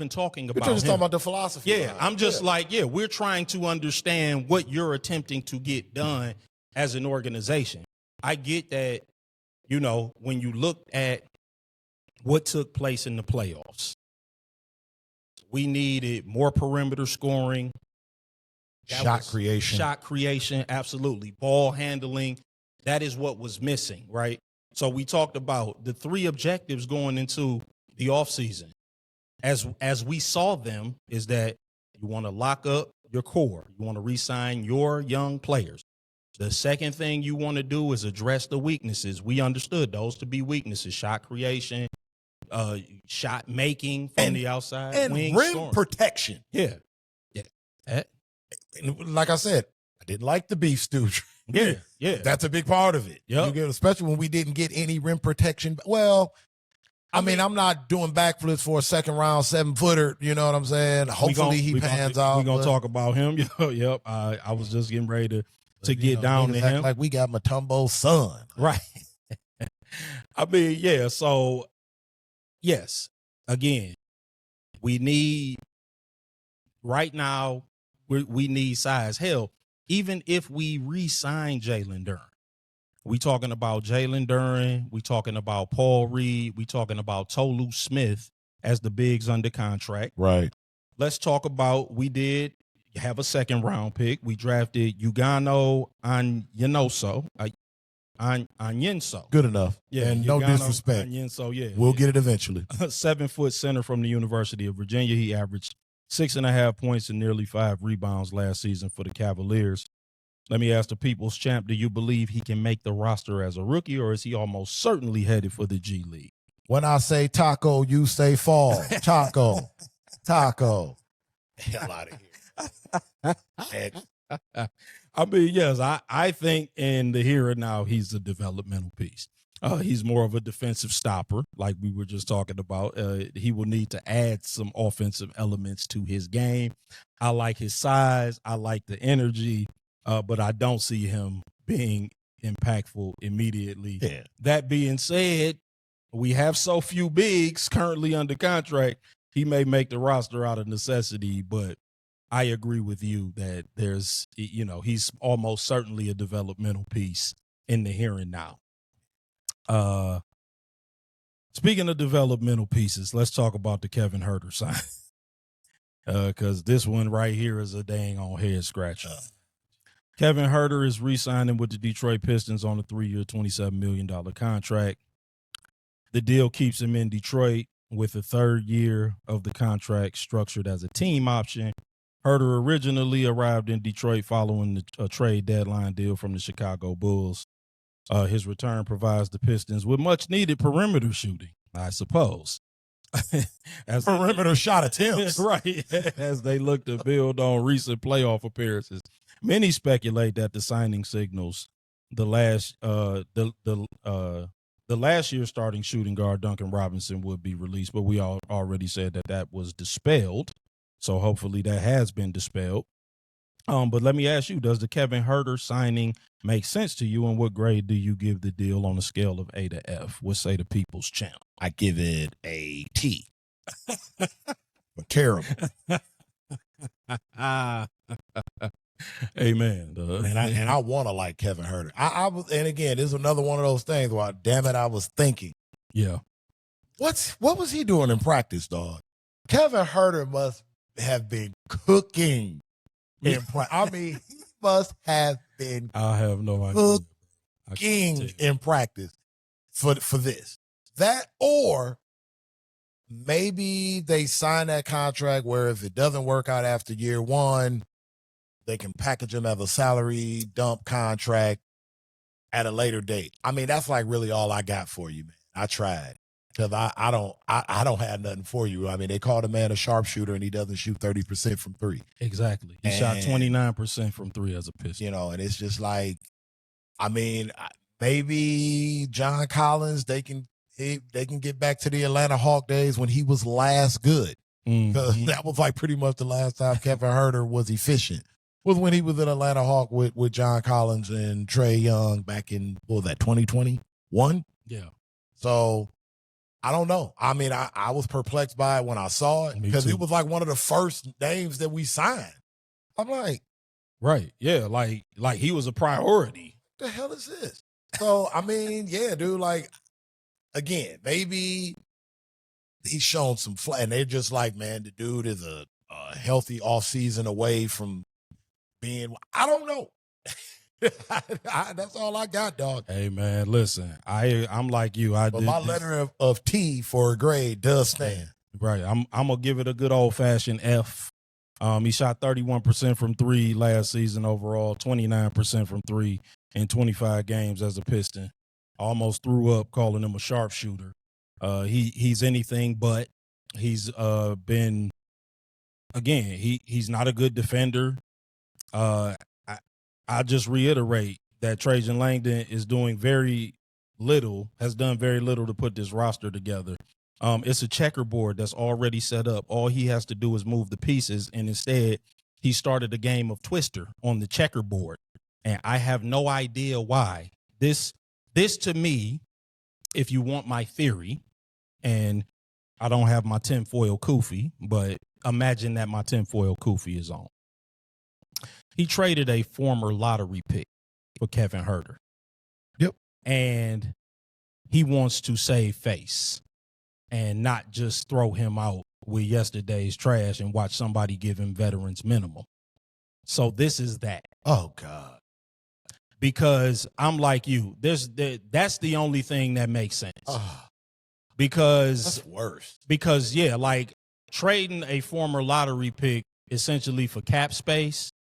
talking about. You're just him. talking about the philosophy. Yeah, I'm just like, we're trying to understand what you're attempting to get done as an organization. I get that, when you look at what took place in the playoffs, we needed more perimeter scoring. Shot creation, absolutely. Ball handling, that is what was missing, right? So we talked about the three objectives going into the offseason. As we saw them, is that you want to lock up your core. You want to re-sign your young players. The second thing you want to do is address the weaknesses. We understood those to be weaknesses: shot creation, shot making from the outside, and wing rim scoring. protection. Yeah. Like I said, I didn't like the beef stew. Yeah. That's a big part of it. Yep. Especially when we didn't get any rim protection. Well, I mean, I'm not doing backflips for a second round 7-footer. You know what I'm saying? Hopefully he pans out. We're going to talk about him. Yep. I was just getting ready to get down to him. Like we got Mutombo's son. Right. I mean, yeah. So, yes, again, we need right now, we need size. Hell, even if we re-sign Jalen Duren, we talking about Jalen Duren, we talking about Paul Reed, we talking about Tolu Smith as the bigs under contract. Right. Let's talk about, we did have a second round pick. We drafted Ugano Onyenso. Good enough. Yeah, and no disrespect. Onyenso, yeah. We'll get it eventually. 7-foot center from the University of Virginia. He averaged 6.5 points and nearly 5 rebounds last season for the Cavaliers. Let me ask the People's Champ, do you believe he can make the roster as a rookie, or is he almost certainly headed for the G League? When I say taco, you say fall. Taco. Hell out of here. I mean, yes, I think in the here and now, he's a developmental piece. He's more of a defensive stopper, like we were just talking about. He will need to add some offensive elements to his game. I like his size. I like the energy, but I don't see him being impactful immediately. Yeah. That being said, we have so few bigs currently under contract. He may make the roster out of necessity, but I agree with you that there's, he's almost certainly a developmental piece in the here and now. Speaking of developmental pieces, let's talk about the Kevin Huerter sign. Because this one right here is a dang on head scratcher. Kevin Huerter is re-signing with the Detroit Pistons on a 3-year, $27 million contract. The deal keeps him in Detroit with the third year of the contract structured as a team option. Huerter originally arrived in Detroit following a trade deadline deal from the Chicago Bulls. His return provides the Pistons with much-needed perimeter shooting, I suppose. As perimeter shot attempts. Right. As they look to build on recent playoff appearances. Many speculate that the signing signals the last year's starting shooting guard Duncan Robinson would be released, but we already said that was dispelled. So hopefully that has been dispelled. But let me ask you, does the Kevin Huerter signing make sense to you, and what grade do you give the deal on a scale of A to F? What say the People's Champ? I give it a T. But terrible. Amen. And I want to like Kevin Huerter. I was, and again, this is another one of those things where, damn it, I was thinking. Yeah. What was he doing in practice, dog? Kevin Huerter must have been cooking in practice. I mean, he must have been I have no idea. Cooking in practice for this. That, or maybe they sign that contract where if it doesn't work out after year one, they can package him as a salary dump contract at a later date. I mean, that's like really all I got for you, man. I tried. Because I don't have nothing for you. I mean, they call the man a sharpshooter and he doesn't shoot 30% from three. Exactly. He shot 29% from three as a Piston. You know, and it's just like, I mean, maybe John Collins, they can get back to the Atlanta Hawk days when he was last good. Because that was like pretty much the last time Kevin Huerter was efficient. Was when he was in Atlanta Hawk with John Collins and Trae Young back in, what was that, 2021? Yeah. So I don't know. I mean, I was perplexed by it when I saw it because it was like one of the first names that we signed. I'm like, right, yeah, like he was a priority. The hell is this? So I mean, yeah, dude. Like, again, maybe he's shown some flash, and they're just like, man, the dude is a healthy offseason away from being. I don't know. That's all I got, dog. Hey man, listen, I'm like you. But my letter of T for a grade does stand. Right. I'm gonna give it a good old fashioned F. He shot 31% from three last season overall, 29% from three in 25 games as a Piston. Almost threw up calling him a sharpshooter. He's anything but. He's been, again, he's not a good defender. I just reiterate that Trajan Langdon is doing has done very little to put this roster together. It's a checkerboard that's already set up. All he has to do is move the pieces, and instead he started a game of Twister on the checkerboard. And I have no idea why. This to me, if you want my theory, and I don't have my tinfoil kufi, but imagine that my tinfoil kufi is on. He traded a former lottery pick for Kevin Huerter. Yep. And he wants to save face and not just throw him out with yesterday's trash and watch somebody give him veterans minimum. So this is that. Oh, God. Because I'm like you. That's the only thing that makes sense. Because that's worse. Because, yeah, like trading a former lottery pick essentially for cap space,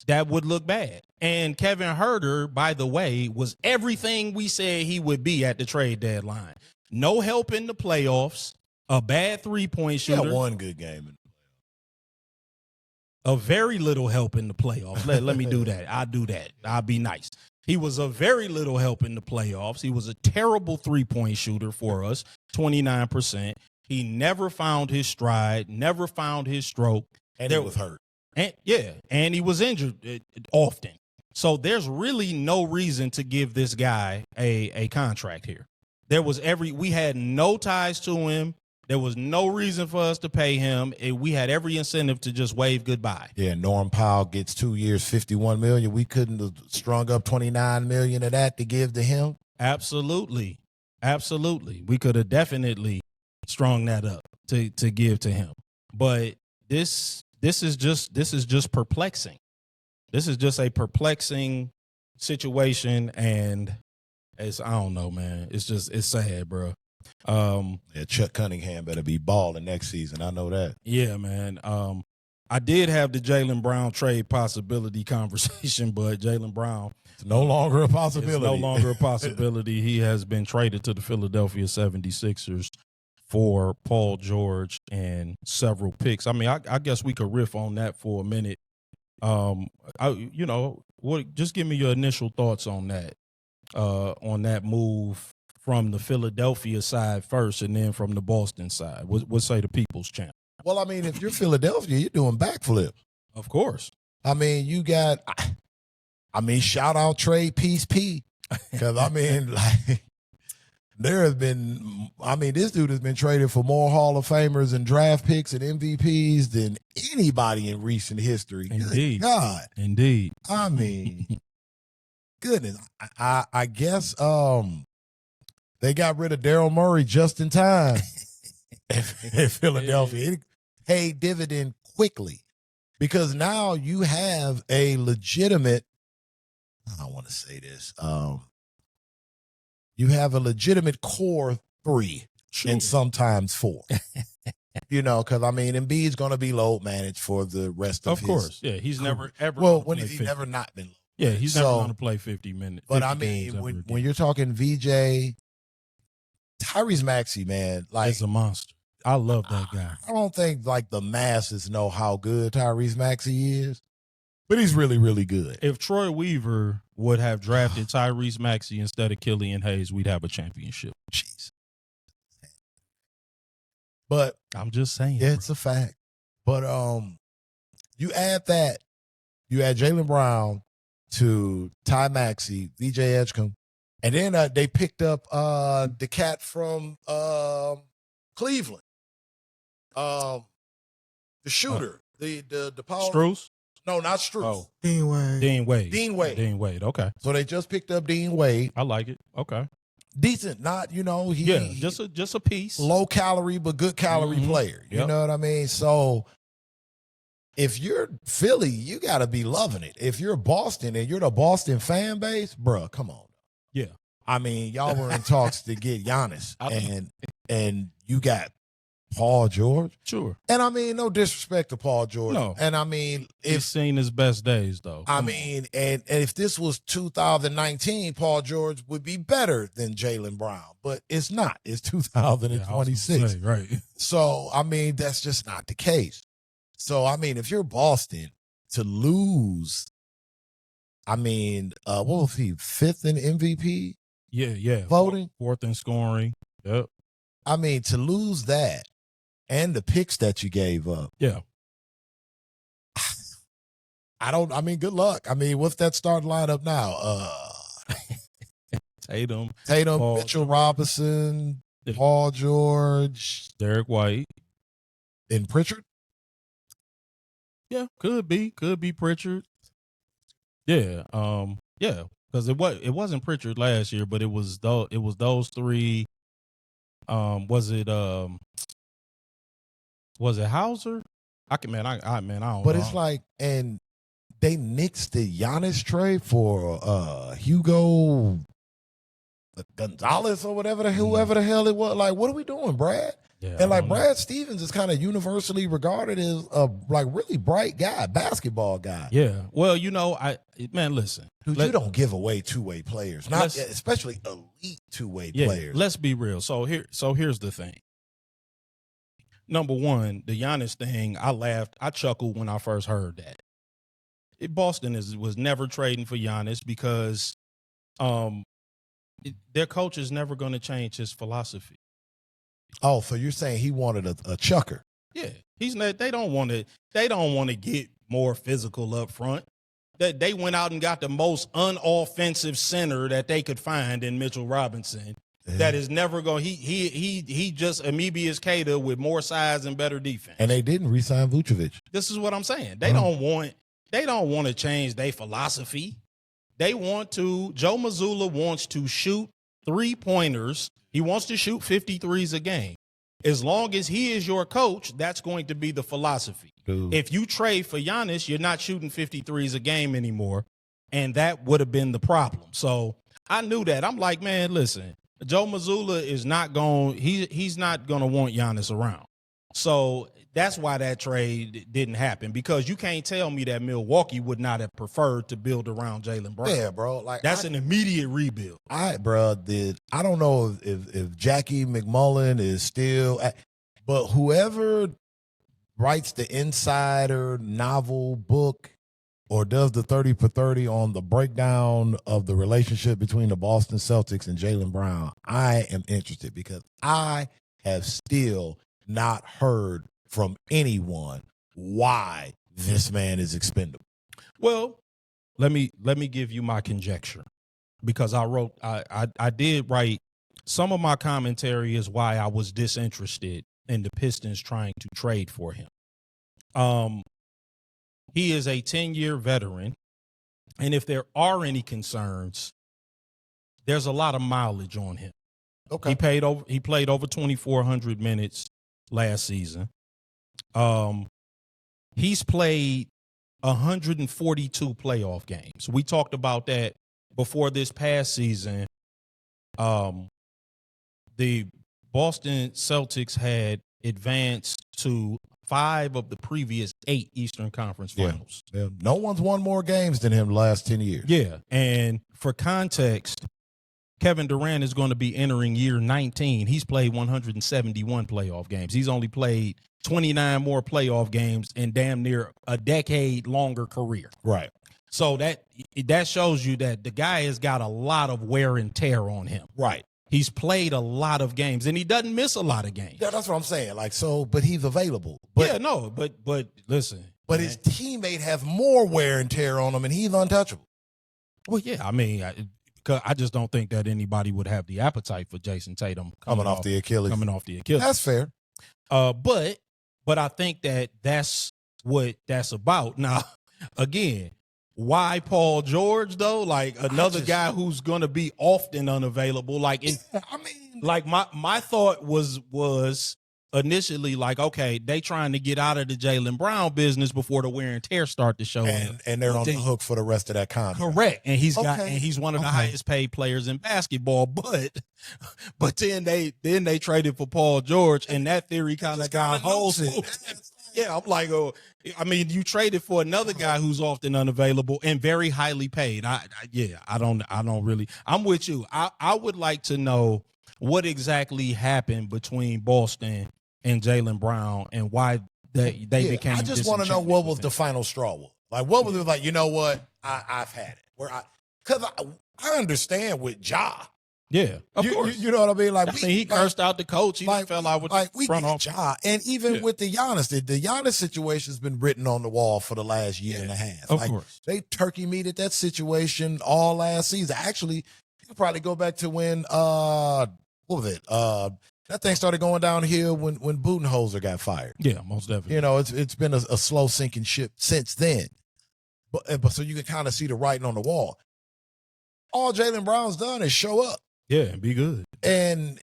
that would look bad. And Kevin Huerter, by the way, was everything we said he would be at the trade deadline. No help in the playoffs, a bad three-point shooter. Yeah, one good game. A very little help in the playoffs. Let me do that. I'll do that. I'll be nice. He was a very little help in the playoffs. He was a terrible three-point shooter for us, 29%. He never found his stride, never found his stroke. And he was hurt. And he was injured often. So there's really no reason to give this guy a contract here. We had no ties to him. There was no reason for us to pay him. We had every incentive to just wave goodbye. Yeah, Norm Powell gets 2 years, $51 million. We couldn't have strung up $29 million of that to give to him. Absolutely. We could have definitely strung that up to give to him. But this is just perplexing. This is just a perplexing situation, and I don't know, man. It's sad, bro. Yeah, Chuck Cunningham better be balling next season. I know that. Yeah, man. I did have the Jaylen Brown trade possibility conversation, but Jaylen Brown, it's no longer a possibility. It's no longer a possibility. He has been traded to the Philadelphia 76ers for Paul George and several picks. I mean, I guess we could riff on that for a minute. Just give me your initial thoughts on that move from the Philadelphia side first, and then from the Boston side. What say the People's Champ? Well, I mean, if you're Philadelphia, you're doing backflips. Of course. I mean, shout out Trade Peace P. Because, I mean, like, this dude has been traded for more Hall of Famers and draft picks and MVPs than anybody in recent history. Indeed. Good God. Indeed. I mean, goodness. I guess they got rid of Daryl Morey just in time in Philadelphia. It paid dividend quickly because now you have a legitimate, I don't want to say this, you have a legitimate core three and sometimes four. Because, I mean, Embiid's going to be load managed for the rest of his. Of course, yeah. He's never, ever. Well, when has he never not been load? Yeah, he's never going to play 50 minutes. But, I mean, when you're talking VJ, Tyrese Maxey, man, like He's a monster. I love that guy. I don't think like the masses know how good Tyrese Maxey is, but he's really, really good. If Troy Weaver would have drafted Tyrese Maxey instead of Killian Hayes, we'd have a championship. Jeez. But I'm just saying. it's a fact. But you add Jaylen Brown to Ty Maxey, VJ Edgecombe, and then they picked up the cat from Cleveland. The shooter, the power. Strus? No, not Strus. Oh. Dean Wade. Dean Wade. Okay. So they just picked up Dean Wade. I like it. Okay. Decent, not just a piece. Low calorie but good calorie player. You know what I mean? So if you're Philly, you got to be loving it. If you're Boston and you're the Boston fan base, bruh, come on. Yeah. I mean, y'all were in talks to get Giannis, and you got Paul George. Sure. And I mean, no disrespect to Paul George. No. And I mean, He's seen his best days, though. I mean, and if this was 2019, Paul George would be better than Jaylen Brown, but it's not. It's 2026. Yeah, right. So, I mean, that's just not the case. So, I mean, if you're Boston, to lose, I mean, what was he, 5th in MVP? Yeah. Voting? 4th in scoring. Yep. I mean, to lose that and the picks that you gave up. Yeah. I mean, good luck. I mean, what's that starting lineup now? Tatum, Paul, Mitchell Robinson, Paul George, Derek White, and Pritchard. Yeah, could be Pritchard. Yeah, yeah, because it wasn't Pritchard last year, but it was those three. Was it Hauser? I don't know. But it's like, and they nixed the Giannis trade for Hugo Gonzalez or whoever the hell it was. Like, what are we doing, Brad? Yeah, and like Brad Stevens is kind of universally regarded as a like really bright guy, basketball guy. Yeah. Well, listen. Dude, you don't give away two-way players, not especially elite two-way players. Let's be real. So here's the thing. Number one, the Giannis thing, I laughed, I chuckled when I first heard that. Boston was never trading for Giannis because their coach is never going to change his philosophy. Oh, so you're saying he wanted a chucker? Yeah, he's not. They don't want to get more physical up front. That they went out and got the most unoffensive center that they could find in Mitchell Robinson. Yeah. That is never going. He just Amoebius Keita with more size and better defense. And they didn't re-sign Vucevic. This is what I'm saying. They don't want to change their philosophy. They want to. Joe Mazzulla wants to shoot 3-pointers. He wants to shoot 53s a game. As long as he is your coach, that's going to be the philosophy. Dude. If you trade for Giannis, you're not shooting 53s a game anymore, and that would have been the problem. So I knew that. I'm like, man, listen, Joe Mazzulla is not going. He's not going to want Giannis around. So that's why that trade didn't happen, because you can't tell me that Milwaukee would not have preferred to build around Jaylen Brown. Yeah, bro. Like that's an immediate rebuild. I don't know if Jackie McMullen is still, but whoever writes the Insider novel book or does the 30 for 30 on the breakdown of the relationship between the Boston Celtics and Jaylen Brown, I am interested, because I have still not heard from anyone why this man is expendable. Well, let me give you my conjecture, because I did write some of my commentary is why I was disinterested in the Pistons trying to trade for him. He is a 10-year veteran, and if there are any concerns, there's a lot of mileage on him. Okay. He played over 2,400 minutes last season. He's played 142 playoff games. We talked about that before this past season. The Boston Celtics had advanced to 5 of the previous 8 Eastern Conference Finals. Yeah. No one's won more games than him the last 10 years. Yeah, and for context, Kevin Durant is going to be entering year 19. He's played 171 playoff games. He's only played 29 more playoff games in damn near a decade longer career. Right. So that shows you that the guy has got a lot of wear and tear on him. Right. He's played a lot of games, and he doesn't miss a lot of games. Yeah, that's what I'm saying. Like, so, but he's available. But listen. But his teammate has more wear and tear on him, and he's untouchable. Well, yeah, I mean, I just don't think that anybody would have the appetite for Jason Tatum coming off the Achilles. That's fair. But I think that's what that's about. Now, again, why Paul George though? Like another guy who's going to be often unavailable. Like, my thought was initially like, okay, they trying to get out of the Jaylen Brown business before the wear and tear start to show, and they're on the hook for the rest of that contract. Correct, and he's one of the highest paid players in basketball. But then they traded for Paul George, and that theory kind of got holds it. Yeah, I'm like, I mean, you traded for another guy who's often unavailable and very highly paid. I don't really. I'm with you. I would like to know what exactly happened between Boston and Jaylen Brown and why they became. I just want to know what was the final straw. Like, what was it like? You know what? I've had it. Because I understand with Ja. Yeah, of course. You know what I mean? Like, he cursed out the coach. He fell out with we front office. Ja, and even with the Giannis, the Giannis situation has been written on the wall for the last year and a half. Of course, they turkey meated that situation all last season. Actually, you could probably go back to when what was it? That thing started going downhill when Budenholzer got fired. Yeah, most definitely. You know, it's been a slow sinking ship since then. But so you can kind of see the writing on the wall. All Jaylen Brown's done is show up. Yeah, and be good. And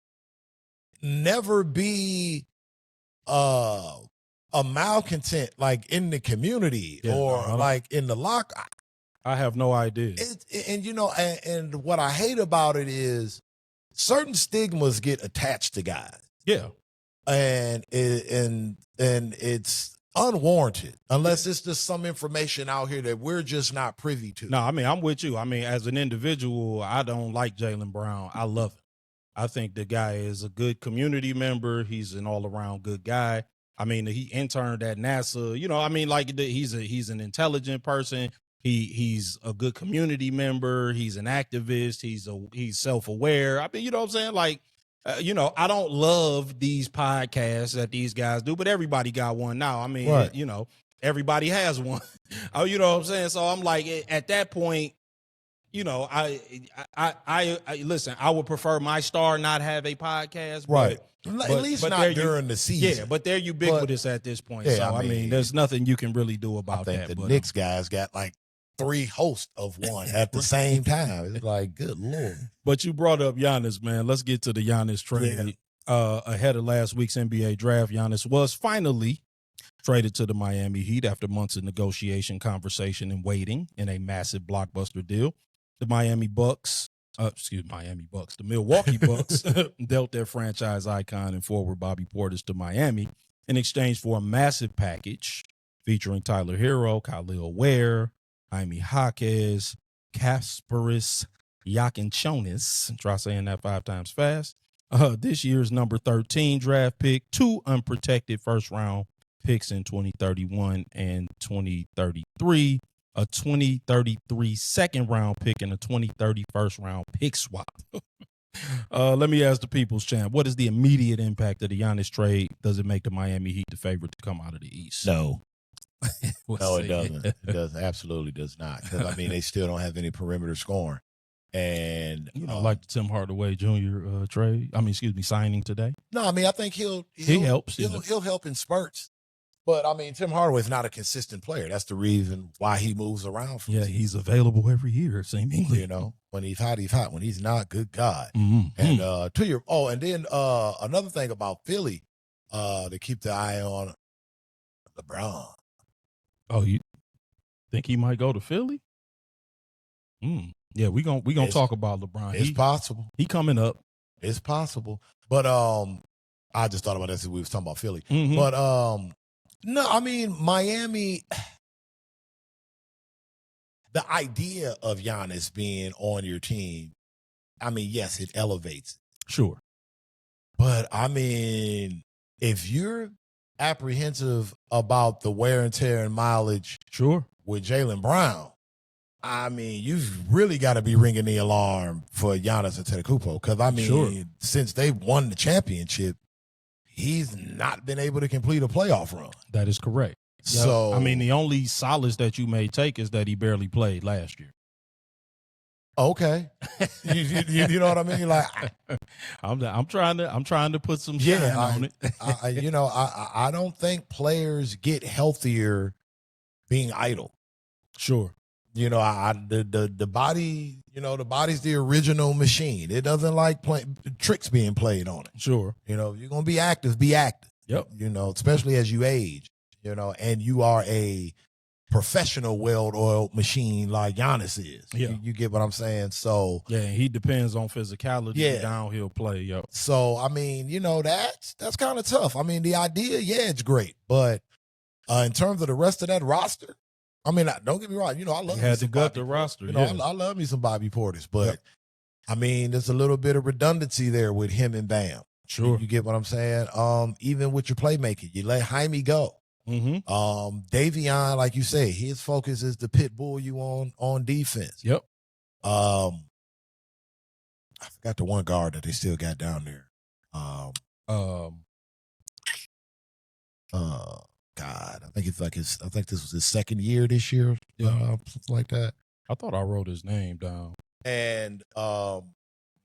never be a malcontent like in the community or like in the locker. I have no idea. And what I hate about it is certain stigmas get attached to guys. Yeah. And it's unwarranted unless it's just some information out here that we're just not privy to. No, I mean, I'm with you. I mean, as an individual, I don't like Jaylen Brown. I love him. I think the guy is a good community member. He's an all-around good guy. I mean, he interned at NASA. You know, I mean, like he's an intelligent person. He's a good community member. He's an activist. He's self-aware. I mean, you know what I'm saying? Like, I don't love these podcasts that these guys do, but everybody got one now. I mean, everybody has one. Oh, you know what I'm saying? So I'm like, at that point, I listen, I would prefer my star not have a podcast. Right. At least not during the season. Yeah, but they're ubiquitous at this point. Yeah, so, I mean, there's nothing you can really do about that. The Knicks guys got like 3 hosts of one at the same time. It's like, good Lord. But you brought up Giannis, man. Let's get to the Giannis trade. Yeah. Ahead of last week's NBA draft, Giannis was finally traded to the Miami Heat after months of negotiation, conversation, and waiting in a massive blockbuster deal. The Milwaukee Bucks, dealt their franchise icon and forward Bobby Portis to Miami in exchange for a massive package featuring Tyler Hero, Khalil Ware, Jaime Jaquez, Kasparis Yakinchonis, try saying that 5 times fast. This year's number 13 draft pick, 2 unprotected first-round picks in 2031 and 2033, a 2033 second-round pick, and a 2030 first-round pick swap. Let me ask the People's Champ, what is the immediate impact of the Giannis trade? Does it make the Miami Heat the favorite to come out of the East? No. No, it doesn't. It absolutely does not. Because, I mean, they still don't have any perimeter scoring. And like the Tim Hardaway Jr. Signing today. No, I mean, I think he helps. He'll help in spurts. But I mean, Tim Hardaway's not a consistent player. That's the reason why he moves around. He's available every year, seemingly. When he's hot, he's hot. When he's not, good God. Mm-hmm. And and then another thing about Philly, to keep the eye on LeBron. Oh, you think he might go to Philly? Yeah, we gonna talk about LeBron. It's possible. He coming up. It's possible. But I just thought about that since we was talking about Philly. Mm-hmm. But no, I mean Miami. The idea of Giannis being on your team, I mean, yes, it elevates. Sure. But I mean, if you're apprehensive about the wear and tear and mileage Sure. with Jaylen Brown, I mean, you've really got to be ringing the alarm for Giannis Antetokounmpo. Because, I mean, since they've won the championship, he's not been able to complete a playoff run. That is correct. So, I mean, the only solace that you may take is that he barely played last year. Okay. you know what I mean? Like, I'm trying to put some shine on it. I don't think players get healthier being idle. Sure. You know, the body, the body's the original machine. It doesn't like tricks being played on it. Sure. You know, if you're going to be active, be active. Yep. You know, especially as you age, and you are a professional well-oiled machine like Giannis is. Yeah. You get what I'm saying? So yeah, he depends on physicality and downhill play. Yep. So, I mean, that's kind of tough. I mean, the idea, it's great. But in terms of the rest of that roster, I mean, don't get me wrong. I love had to gut the roster. I love me some Bobby Portis, but I mean, there's a little bit of redundancy there with him and Bam. Sure, you get what I'm saying. Even with your playmaking, you let Jaime go. Mm-hmm. Davion, like you say, his focus is to pit bull you on defense. Yep. I forgot the one guard that they still got down there. God, I think I think this was his second year this year. Something like that. I thought I wrote his name down. And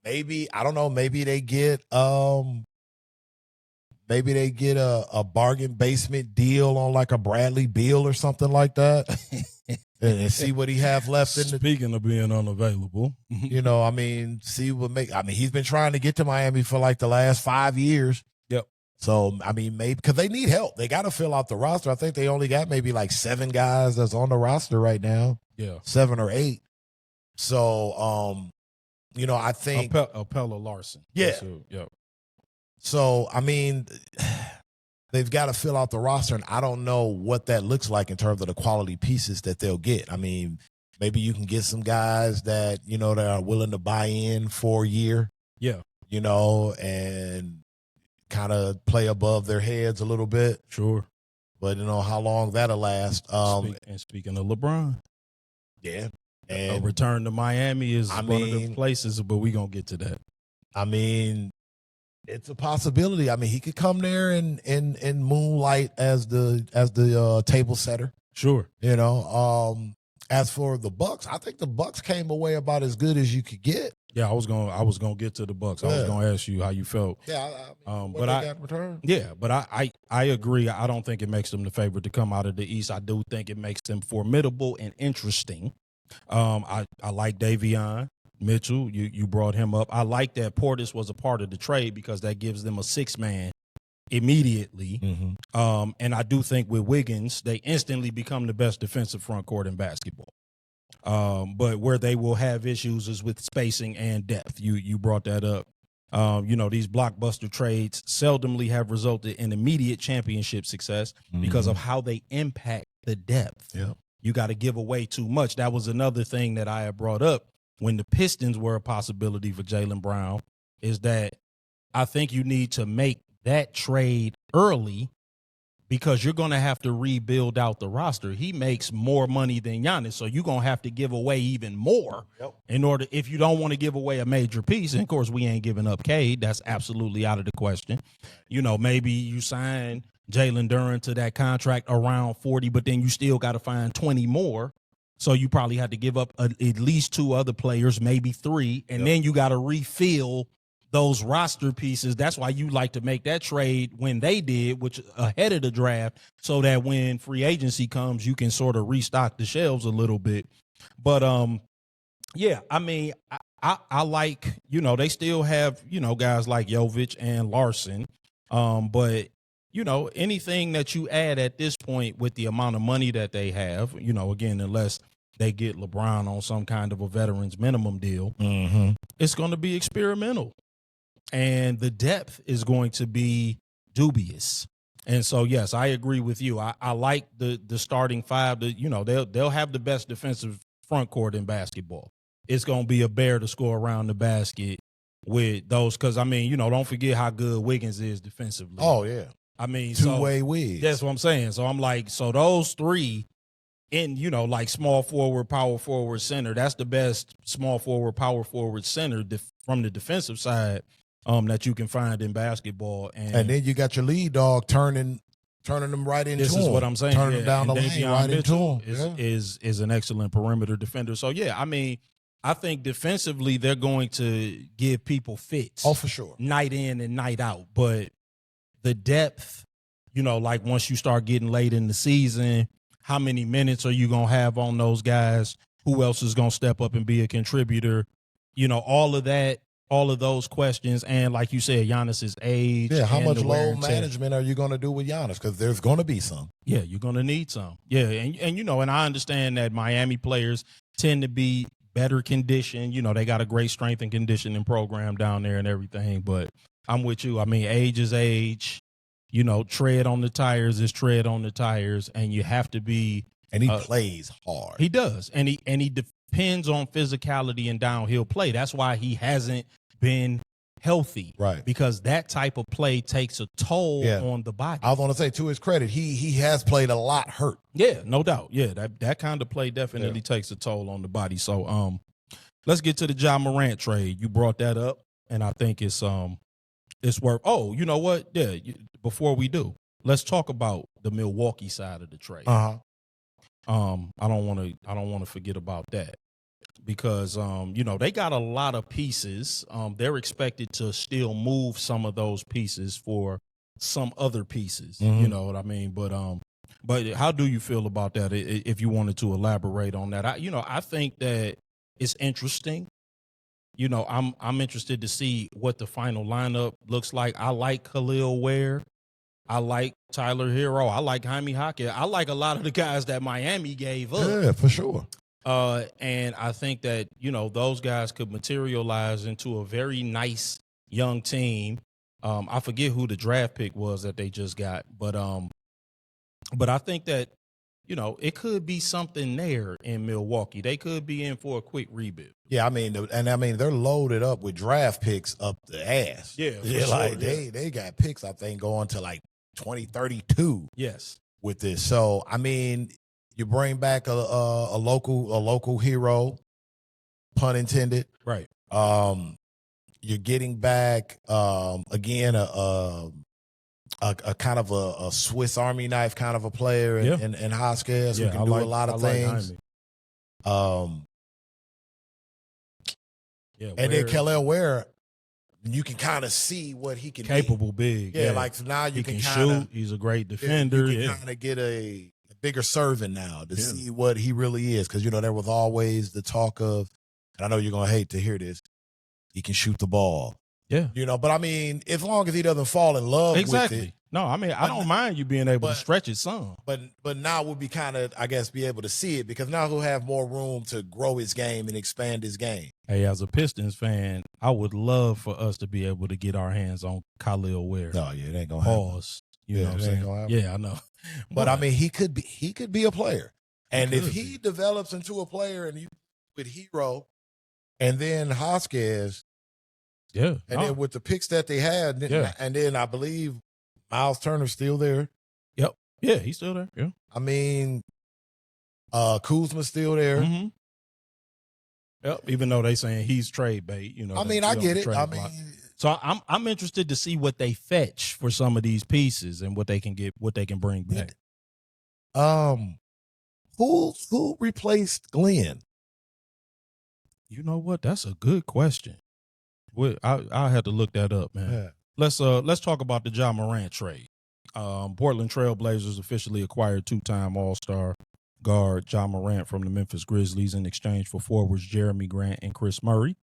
maybe, I don't know, maybe they get a bargain basement deal on like a Bradley Beal or something like that. and see what he have left in the. Speaking of being unavailable. I mean, he's been trying to get to Miami for like the last 5 years. Yep. So, I mean, maybe because they need help. They got to fill out the roster. I think they only got maybe like 7 guys that's on the roster right now. Yeah. 7 or 8. So, I think. Appella Larson. Yeah. Yep. So, I mean, they've got to fill out the roster, and I don't know what that looks like in terms of the quality pieces that they'll get. I mean, maybe you can get some guys that, that are willing to buy in for a year. Yeah. And kind of play above their heads a little bit. Sure. But, how long that'll last. Speaking of LeBron. Yeah. And a return to Miami is one of the places, but we're going to get to that. I mean, it's a possibility. I mean, he could come there and moonlight as the table setter. Sure. As for the Bucks, I think the Bucks came away about as good as you could get. Yeah, I was gonna get to the Bucks. I was gonna ask you how you felt. Yeah, but I got returned. Yeah, but I agree. I don't think it makes them the favorite to come out of the East. I do think it makes them formidable and interesting. I like Davion Mitchell. You brought him up. I like that Portis was a part of the trade because that gives them a 6-man immediately. Mm-hmm. And I do think with Wiggins, they instantly become the best defensive front court in basketball. But where they will have issues is with spacing and depth. You brought that up. These blockbuster trades seldomly have resulted in immediate championship success because of how they impact the depth. Yeah. You got to give away too much. That was another thing that I had brought up when the Pistons were a possibility for Jaylen Brown, is that I think you need to make that trade early because you're going to have to rebuild out the roster. He makes more money than Giannis, so you're going to have to give away even more in order, if you don't want to give away a major piece. And, of course, we ain't giving up Cade. That's absolutely out of the question. Maybe you sign Jalen Duren to that contract around 40, but then you still got to find 20 more. So you probably had to give up at least 2 other players, maybe 3, and then you got to refill those roster pieces. That's why you like to make that trade when they did, which ahead of the draft, so that when free agency comes, you can sort of restock the shelves a little bit. But yeah, I mean, I like, they still have, guys like Jovic and Larson. But anything that you add at this point with the amount of money that they have, again, unless they get LeBron on some kind of a veterans minimum deal, it's going to be experimental. And the depth is going to be dubious. And so, yes, I agree with you. I like the starting 5. They'll have the best defensive front court in basketball. it's going to be a bear to score around the basket with those. Because, I mean, don't forget how good Wiggins is defensively. Oh, yeah. I mean, Two-way Wigs. That's what I'm saying. So I'm like, so those three in, like small forward, power forward, center, that's the best small forward, power forward, center from the defensive side that you can find in basketball. And then you got your lead dog turning them right into this him. is what I'm saying. Turning down and the lane right into him. Is an excellent perimeter defender. So, yeah, I mean, I think defensively they're going to give people fits. Oh, for sure. Night in and night out. But the depth, like once you start getting late in the season, how many minutes are you going to have on those guys? Who else is going to step up and be a contributor? All of that, all of those questions. And like you said, Giannis's age. Yeah, how much load management are you going to do with Giannis? Because there's going to be some. Yeah, you're going to need some. Yeah, and and I understand that Miami players tend to be better conditioned. They got a great strength and conditioning program down there and everything. But I'm with you. I mean, age is age. Tread on the tires is tread on the tires, and you have to be. And he plays hard. He does, and he depends on physicality and downhill play. That's why he hasn't been healthy, right? Because that type of play takes a toll on the body. I was going to say, to his credit, he has played a lot hurt. Yeah, no doubt. Yeah, that kind of play definitely takes a toll on the body. So, let's get to the Ja Morant trade. You brought that up, and I think it's worth. Oh, you know what? Yeah. Before we do, let's talk about the Milwaukee side of the trade. Uh-huh. I don't want to forget about that because they got a lot of pieces. They're expected to still move some of those pieces for some other pieces. Mm-hmm. You know what I mean? But how do you feel about that? If you wanted to elaborate on that, I think that it's interesting. I'm interested to see what the final lineup looks like. I like Khalil Ware. I like Tyler Hero. I like Jaime Jaquez. I like a lot of the guys that Miami gave up. Yeah, for sure. And I think that, those guys could materialize into a very nice young team. I forget who the draft pick was that they just got, but I think that, it could be something there in Milwaukee. They could be in for a quick rebuild. Yeah, I mean, they're loaded up with draft picks up the ass. Yeah, sure, like they got picks, I think, going to like 2032. Yes, with this. So I mean, you bring back a local hero, pun intended. Right. You're getting back again a kind of a Swiss Army knife kind of a player in Jaquez who can do a lot of things. And then Khalil Ware, you can kind of see what he can capable big. Yeah, like so now you can shoot. He's a great defender. You can kind of get a bigger servant now to see what he really is. Because, there was always the talk of, and I know you're going to hate to hear this, he can shoot the ball. Yeah. But I mean, as long as he doesn't fall in love with it. No, I mean, I don't mind you being able to stretch it some. But now we'll be kind of, I guess, be able to see it because now he'll have more room to grow his game and expand his game. Hey, as a Pistons fan, I would love for us to be able to get our hands on Khalil Ware. No, yeah, it ain't going to happen. Pause. You know what I'm saying? Yeah, I know. But I mean, he could be a player. And if he develops into a player and you with Hero and then Jaquez, and then with the picks that they had, and then I believe Miles Turner's still there. Yep. Yeah, he's still there. Yeah. I mean, Kuzma's still there. Mm-hmm. Yep. Even though they saying he's trade bait, I mean, I get it. I mean, so I'm interested to see what they fetch for some of these pieces and what they can get, what they can bring back. Who replaced Glenn? You know what? That's a good question. I had to look that up, man. Yeah. Let's talk about the Ja Morant trade. Portland Trail Blazers officially acquired two-time All-Star guard Ja Morant from the Memphis Grizzlies in exchange for forwards Jeremy Grant and Chris Murray.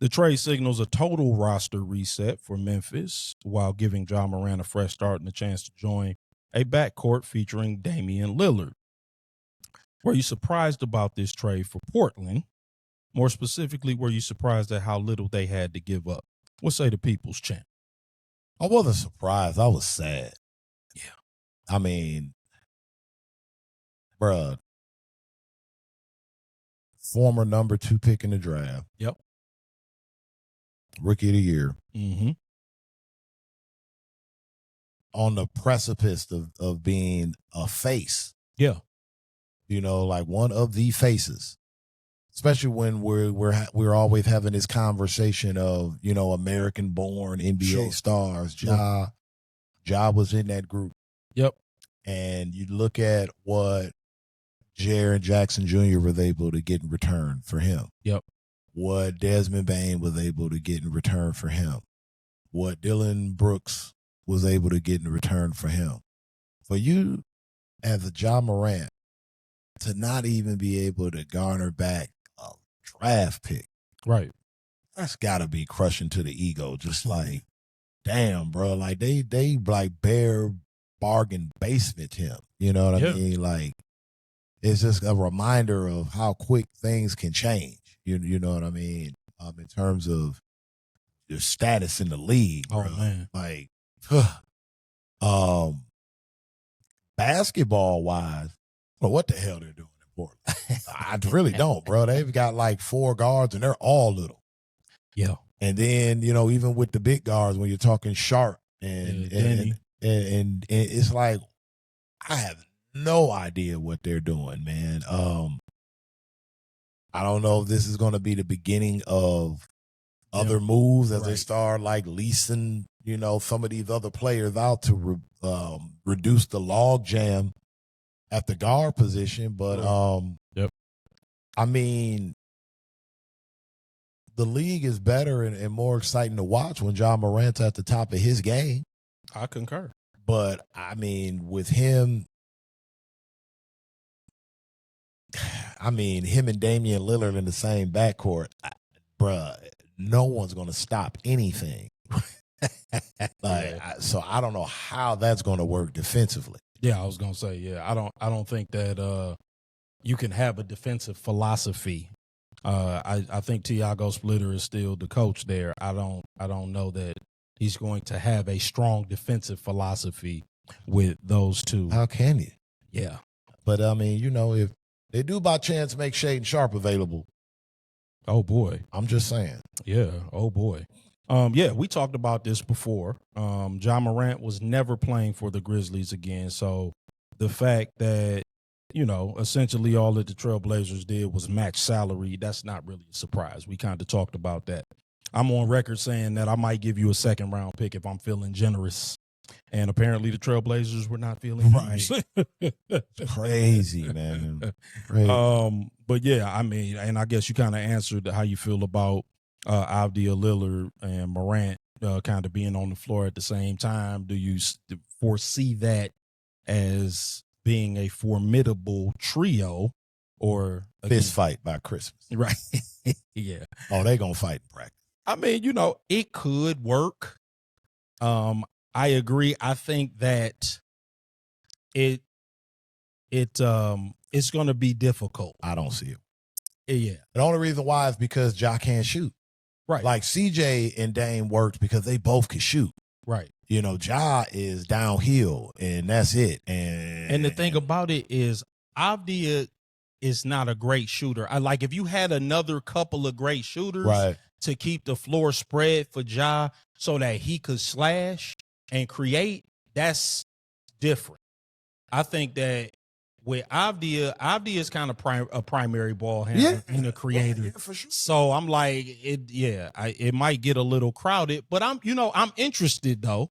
The trade signals a total roster reset for Memphis while giving Ja Morant a fresh start and a chance to join a backcourt featuring Damian Lillard. Were you surprised about this trade for Portland? More specifically, were you surprised at how little they had to give up? What say the people's champ? I wasn't surprised. I was sad. Yeah. I mean, bruh, former number 2 pick in the draft. Yep. Rookie of the year. Mm-hmm. On the precipice of being a face. Yeah. You know, like one of the faces. Especially when we're always having this conversation of, you know, American-born NBA stars. Ja was in that group. Yep. And you look at what Jaren Jackson Jr. was able to get in return for him. Yep. What Desmond Bane was able to get in return for him. What Dylan Brooks was able to get in return for him. For you, as a Ja Morant, to not even be able to garner back a draft pick. Right. That's got to be crushing to the ego. Just like, damn, bro. Like, they like bare bargain basement him. You know what I mean? Like, it's just a reminder of how quick things can change. You know what I mean? In terms of your status in the league, bro. Oh, man. Like, basketball wise, well, what the hell they're doing in Portland? I really don't, bro. They've got like 4 guards and they're all little. Yeah. And then, you know, even with the big guards, when you're talking Sharp and it's like, I have no idea what they're doing, man. I don't know if this is going to be the beginning of other moves as they start like leasing, you know, some of these other players out to reduce the log jam at the guard position. But I mean, the league is better and more exciting to watch when Ja Morant's at the top of his game. I concur. But I mean, with him, him and Damian Lillard in the same backcourt, bruh, no one's going to stop anything. So I don't know how that's going to work defensively. Yeah, I was going to say, I don't think that you can have a defensive philosophy. I think Tiago Splitter is still the coach there. I don't know that he's going to have a strong defensive philosophy with those two. How can you? Yeah. But I mean, you know, if they do by chance make Shaedon Sharp available. Oh boy. I'm just saying. Yeah. Oh boy. We talked about this before. Ja Morant was never playing for the Grizzlies again. So the fact that, you know, essentially all that the Trailblazers did was match salary, that's not really a surprise. We kind of talked about that. I'm on record saying that I might give you a 2nd round pick if I'm feeling generous. And apparently the Trailblazers were not feeling right. Crazy, man. Crazy. But yeah, I mean, and I guess you kind of answered how you feel about Avdia Lillard and Morant kind of being on the floor at the same time. Do you foresee that as being a formidable trio, or fist fight by Christmas? Right. Yeah. Oh, they gonna fight in practice. I mean, you know, it could work. I agree. I think that it's going to be difficult. I don't see it. Yeah. The only reason why is because Ja can't shoot. Right. Like CJ and Dame worked because they both could shoot. Right. You know, Ja is downhill and that's it. And the thing about it is Avdia is not a great shooter. Like if you had another couple of great shooters to keep the floor spread for Ja so that he could slash and create, that's different. I think that with Avdia is kind of a primary ball handler and a creator. Yeah, for sure. So I'm like, it might get a little crowded, but I'm interested though.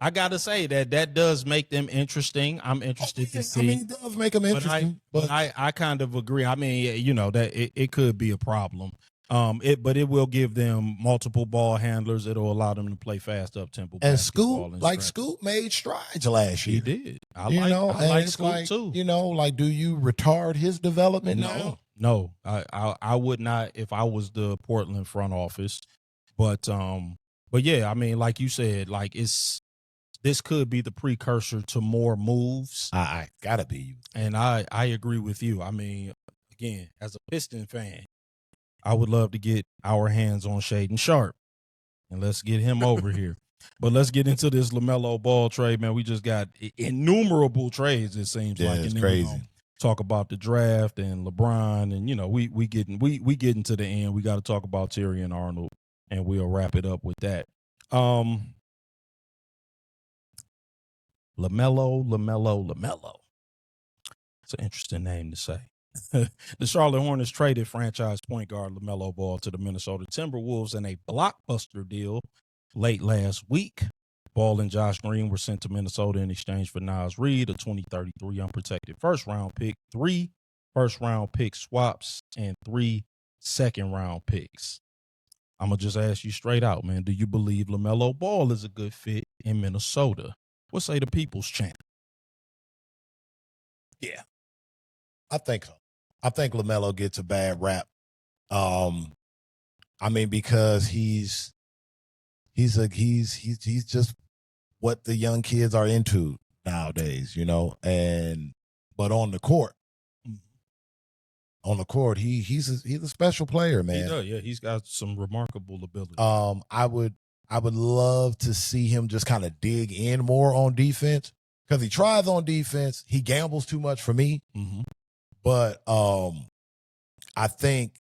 I gotta say that does make them interesting. I'm interested to see. I mean, it does make them interesting. But I kind of agree. I mean, you know, that it could be a problem. But it will give them multiple ball handlers. It'll allow them to play fast up tempo. And Scoot made strides last year. He did. I like Scoot too. You know, like, do you retard his development? No. I would not if I was the Portland front office. But yeah, I mean, like you said, like this could be the precursor to more moves. I gotta be. And I agree with you. I mean, again, as a Pistons fan, I would love to get our hands on Shaedon Sharp, and let's get him over here. But let's get into this LaMelo Ball trade, man. We just got innumerable trades, it seems like. It's crazy. talk about the draft and LeBron, and we getting to the end. We got to talk about Terrion Arnold, and we'll wrap it up with that. LaMelo. It's an interesting name to say. The Charlotte Hornets traded franchise point guard LaMelo Ball to the Minnesota Timberwolves in a blockbuster deal late last week. Ball and Josh Green were sent to Minnesota in exchange for Naz Reid, a 2033 unprotected first-round pick, 3 first-round pick swaps, and 3 second-round picks. I'm going to just ask you straight out, man. Do you believe LaMelo Ball is a good fit in Minnesota? What say the people's champ? Yeah, I think so. I think LaMelo gets a bad rap. I mean, because he's just what the young kids are into nowadays, but on the court, he's a special player, man. He's got some remarkable ability. I would love to see him just kind of dig in more on defense, because he tries on defense. He gambles too much for me. Mm-hmm. But I think,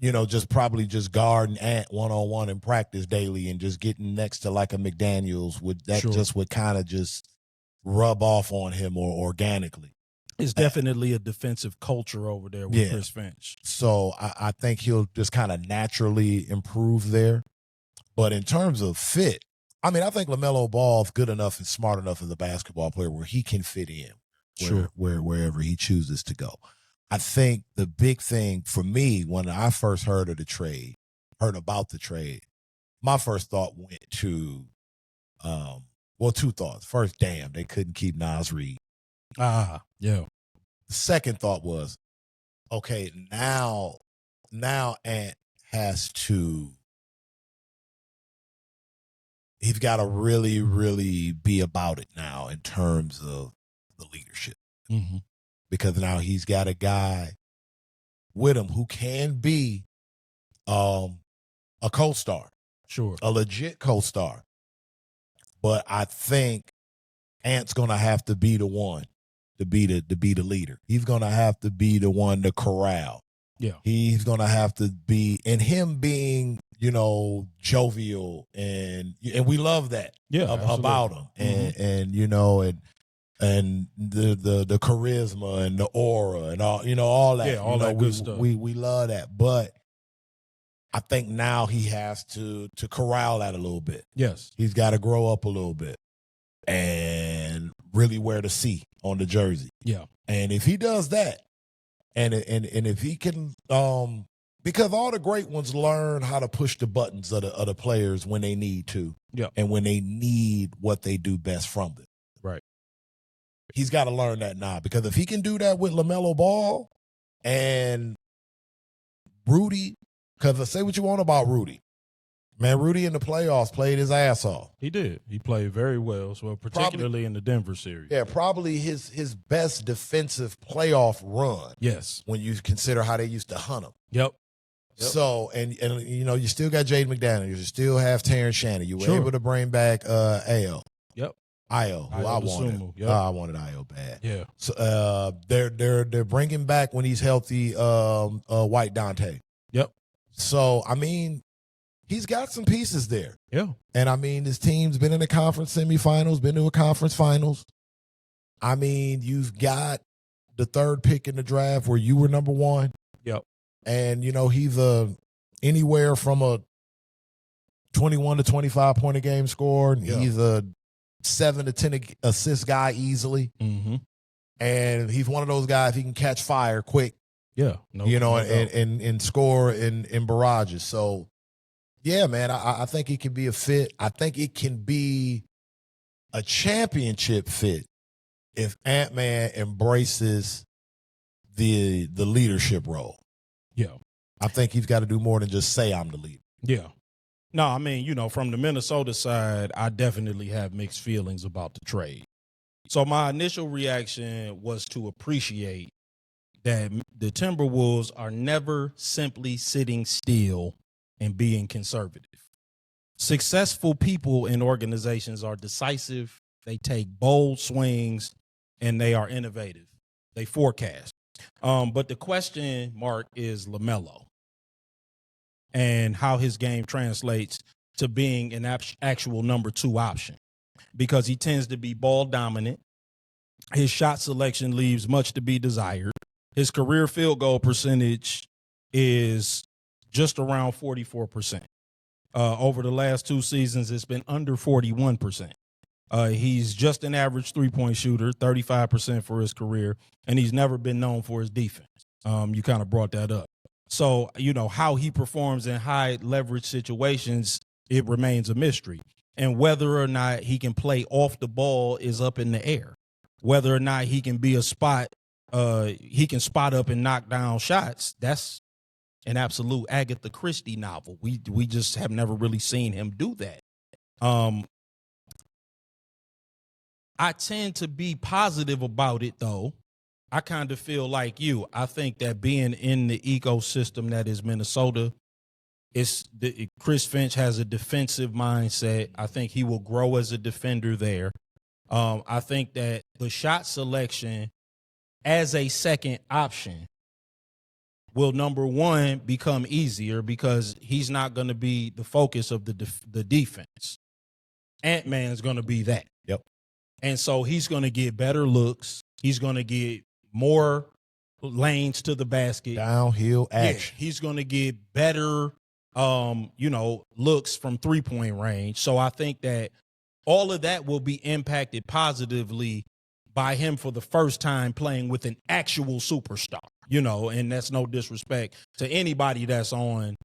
just guarding Ant one-on-one in practice daily and just getting next to like a McDaniels would kind of just rub off on him or organically. It's definitely a defensive culture over there with Chris Finch. So I think he'll just kind of naturally improve there. But in terms of fit, I mean, I think LaMelo Ball is good enough and smart enough as a basketball player where he can fit in wherever he chooses to go. I think the big thing for me when I first heard about the trade, my first thought went to, two thoughts. First, damn, they couldn't keep Naz Reid. Yeah. The second thought was, okay, now Ant has to, he's got to really, really be about it now in terms of the leadership. Mm-hmm. Because now he's got a guy with him who can be a co-star. Sure. A legit co-star. But I think Ant's going to have to be the one to be the leader. He's going to have to be the one to corral. Yeah. He's going to have to be, and him being, jovial and we love that about him. Mm-hmm. And the charisma and the aura and all that. Yeah, all that good stuff. We love that. But I think now he has to corral that a little bit. Yes. He's got to grow up a little bit and really wear the C on the jersey. Yeah. And if he does that, and if he can, because all the great ones learn how to push the buttons of the players when they need to. Yeah. And when they need what they do best from them. Right. He's got to learn that now, because if he can do that with LaMelo Ball and Rudy, because say what you want about Rudy. Man, Rudy in the playoffs played his ass off. He did. He played very well, particularly in the Denver series. Yeah, probably his best defensive playoff run. Yes. When you consider how they used to hunt him. Yep. So, and you still got Jaden McDaniels. You still have Terrence Shannon. You were able to bring back AO. Yep. Io, who I wanted. Yep. I wanted Io bad. Yeah. So they're bringing back, when he's healthy, White Dante. Yep. So I mean, he's got some pieces there. Yeah. And I mean, his team's been in the conference semifinals, been to a conference finals. I mean, you've got the third pick in the draft where you were number one. Yep. And he's anywhere from a 21 to 25 point a game scorer. Yep. He's a 7 to 10 assist guy easily. Mm-hmm. And he's one of those guys, he can catch fire quick. Yeah. And score in barrages. So, yeah, man, I think it can be a fit. I think it can be a championship fit if Ant-Man embraces the leadership role. Yeah. I think he's got to do more than just say I'm the leader. Yeah. No, I mean, from the Minnesota side, I definitely have mixed feelings about the trade. So my initial reaction was to appreciate that the Timberwolves are never simply sitting still and being conservative. Successful people in organizations are decisive, they take bold swings, and they are innovative. They forecast. But the question mark is LaMelo and how his game translates to being an actual number 2 option, because he tends to be ball dominant. His shot selection leaves much to be desired. His career field goal percentage is just around 44%. Over the last 2 seasons, it's been under 41%. He's just an average 3-point shooter, 35% for his career, and he's never been known for his defense. You kind of brought that up. So, how he performs in high leverage situations, it remains a mystery. And whether or not he can play off the ball is up in the air. Whether or not he can be he can spot up and knock down shots, that's an absolute Agatha Christie novel. We just have never really seen him do that. I tend to be positive about it, though. I kind of feel like you. I think that being in the ecosystem that is Minnesota, Chris Finch has a defensive mindset. I think he will grow as a defender there. I think that the shot selection as a second option will, number one, become easier because he's not going to be the focus of the defense. Ant-Man's going to be that. Yep. And so he's going to get better looks. He's going to get more lanes to the basket. Downhill action. Yeah, he's going to get better, looks from 3-point range. So I think that all of that will be impacted positively by him for the first time playing with an actual superstar, and that's no disrespect to anybody that's on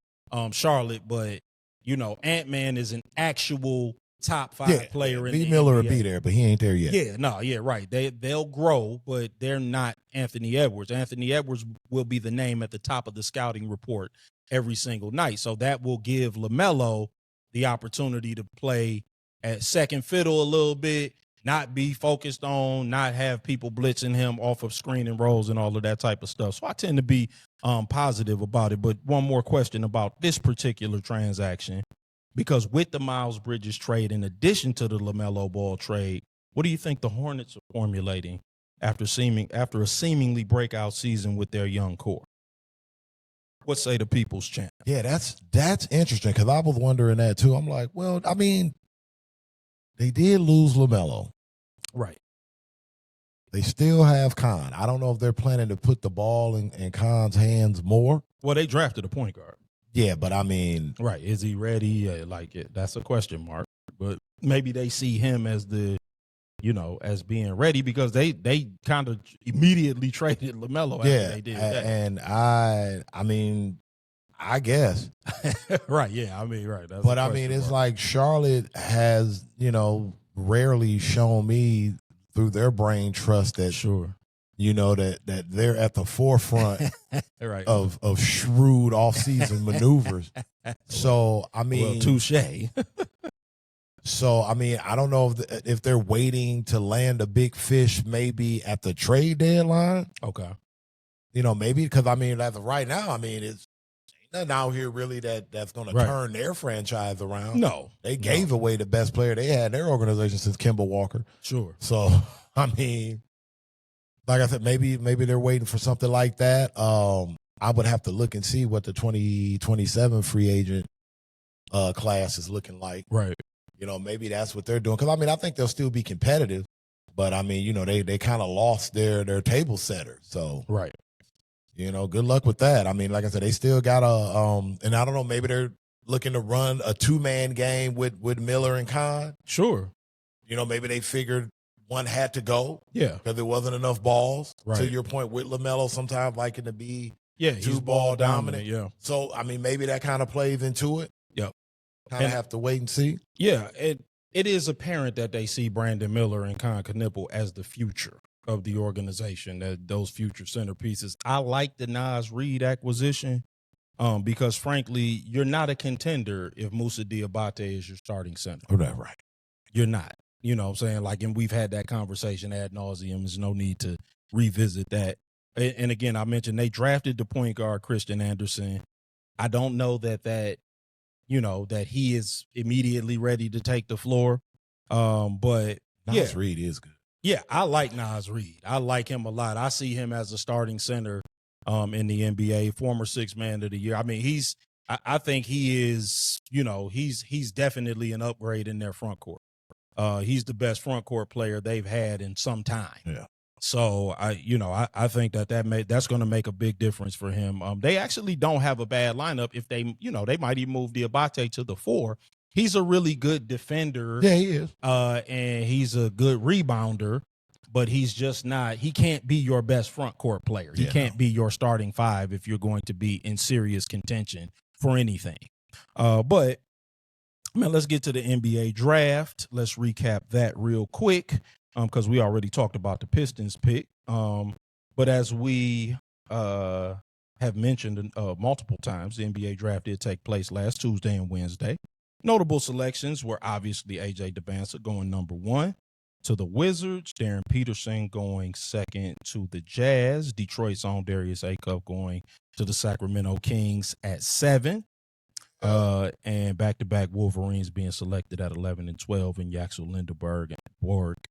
Charlotte, but, Ant-Man is an actual top 5 player in the Miller NBA. will be there, but he ain't there yet. Right. They'll grow, but they're not Anthony Edwards. Anthony Edwards will be the name at the top of the scouting report every single night. So that will give LaMelo the opportunity to play at second fiddle a little bit, not be focused on, not have people blitzing him off of screen and rolls and all of that type of stuff. So I tend to be positive about it. But one more question about this particular transaction, because with the Miles Bridges trade, in addition to the LaMelo Ball trade, what do you think the Hornets are formulating after a seemingly breakout season with their young core? What say the People's Champ? Yeah, that's interesting, because I was wondering that too. I'm like, well, I mean, they did lose LaMelo. Right. They still have Khan. I don't know if they're planning to put the ball in Khan's hands more. Well, they drafted a point guard. Yeah, but I mean, right. Is he ready? That's a question mark. But maybe they see him as as being ready, because they kind of immediately traded LaMelo after they did that. And I mean, I guess. Right. Yeah. I mean, right. But I mean, it's like Charlotte has, rarely shown me through their brain trust that, sure, that they're at the forefront right. of shrewd offseason maneuvers. So, I mean, touche. So, I mean, I don't know if they're waiting to land a big fish maybe at the trade deadline. Okay. Maybe because, I mean, as of right now, I mean, it's nothing out here really that's going to turn their franchise around. No. They gave away the best player they had in their organization since Kemba Walker. Sure. So, I mean, like I said, maybe they're waiting for something like that. I would have to look and see what the 2027 free agent class is looking like. Right. Maybe that's what they're doing. Because, I mean, I think they'll still be competitive. But, I mean, they kind of lost their table setter. So, right. Good luck with that. I mean, like I said, they still got and I don't know, maybe they're looking to run a 2-man game with Miller and Khan. Sure. Maybe they figured one had to go. Yeah. Because there wasn't enough balls. Right. To your point, with LaMelo, sometimes liking to be he's ball dominant. Yeah. So, I mean, maybe that kind of plays into it. Yep. Kind of have to wait and see. Yeah. It is apparent that they see Brandon Miller and Con Knipple as the future of the organization, that those future centerpieces. I like the Nas Reed acquisition because, frankly, you're not a contender if Moussa Diabate is your starting center. Right. You're not. You know what I'm saying? Like, and we've had that conversation ad nauseum. There's no need to revisit that. And again, I mentioned they drafted the point guard Christian Anderson. I don't know that he is immediately ready to take the floor. But Nas Reed is good. Yeah, I like Nas Reed. I like him a lot. I see him as a starting center in the NBA, former sixth man of the year. I mean, I think he is, he's definitely an upgrade in their front court. He's the best front court player they've had in some time. Yeah. So I think that's going to make a big difference for him. They actually don't have a bad lineup. If they might even move Diabate to the 4. He's a really good defender. Yeah, he is. And he's a good rebounder, but he's just not. He can't be your best front court player. He can't be your starting 5 if you're going to be in serious contention for anything. But man, let's get to the NBA draft. Let's recap that real quick because we already talked about the Pistons pick. But as we have mentioned multiple times, the NBA draft did take place last Tuesday and Wednesday. Notable selections were obviously A.J. Debinsa going number 1 to the Wizards, Darren Peterson going 2nd to the Jazz, Detroit's own Darius Acuff going to the Sacramento Kings at 7, and back-to-back Wolverines being selected at 11 and 12, and Yaxel Lindenberg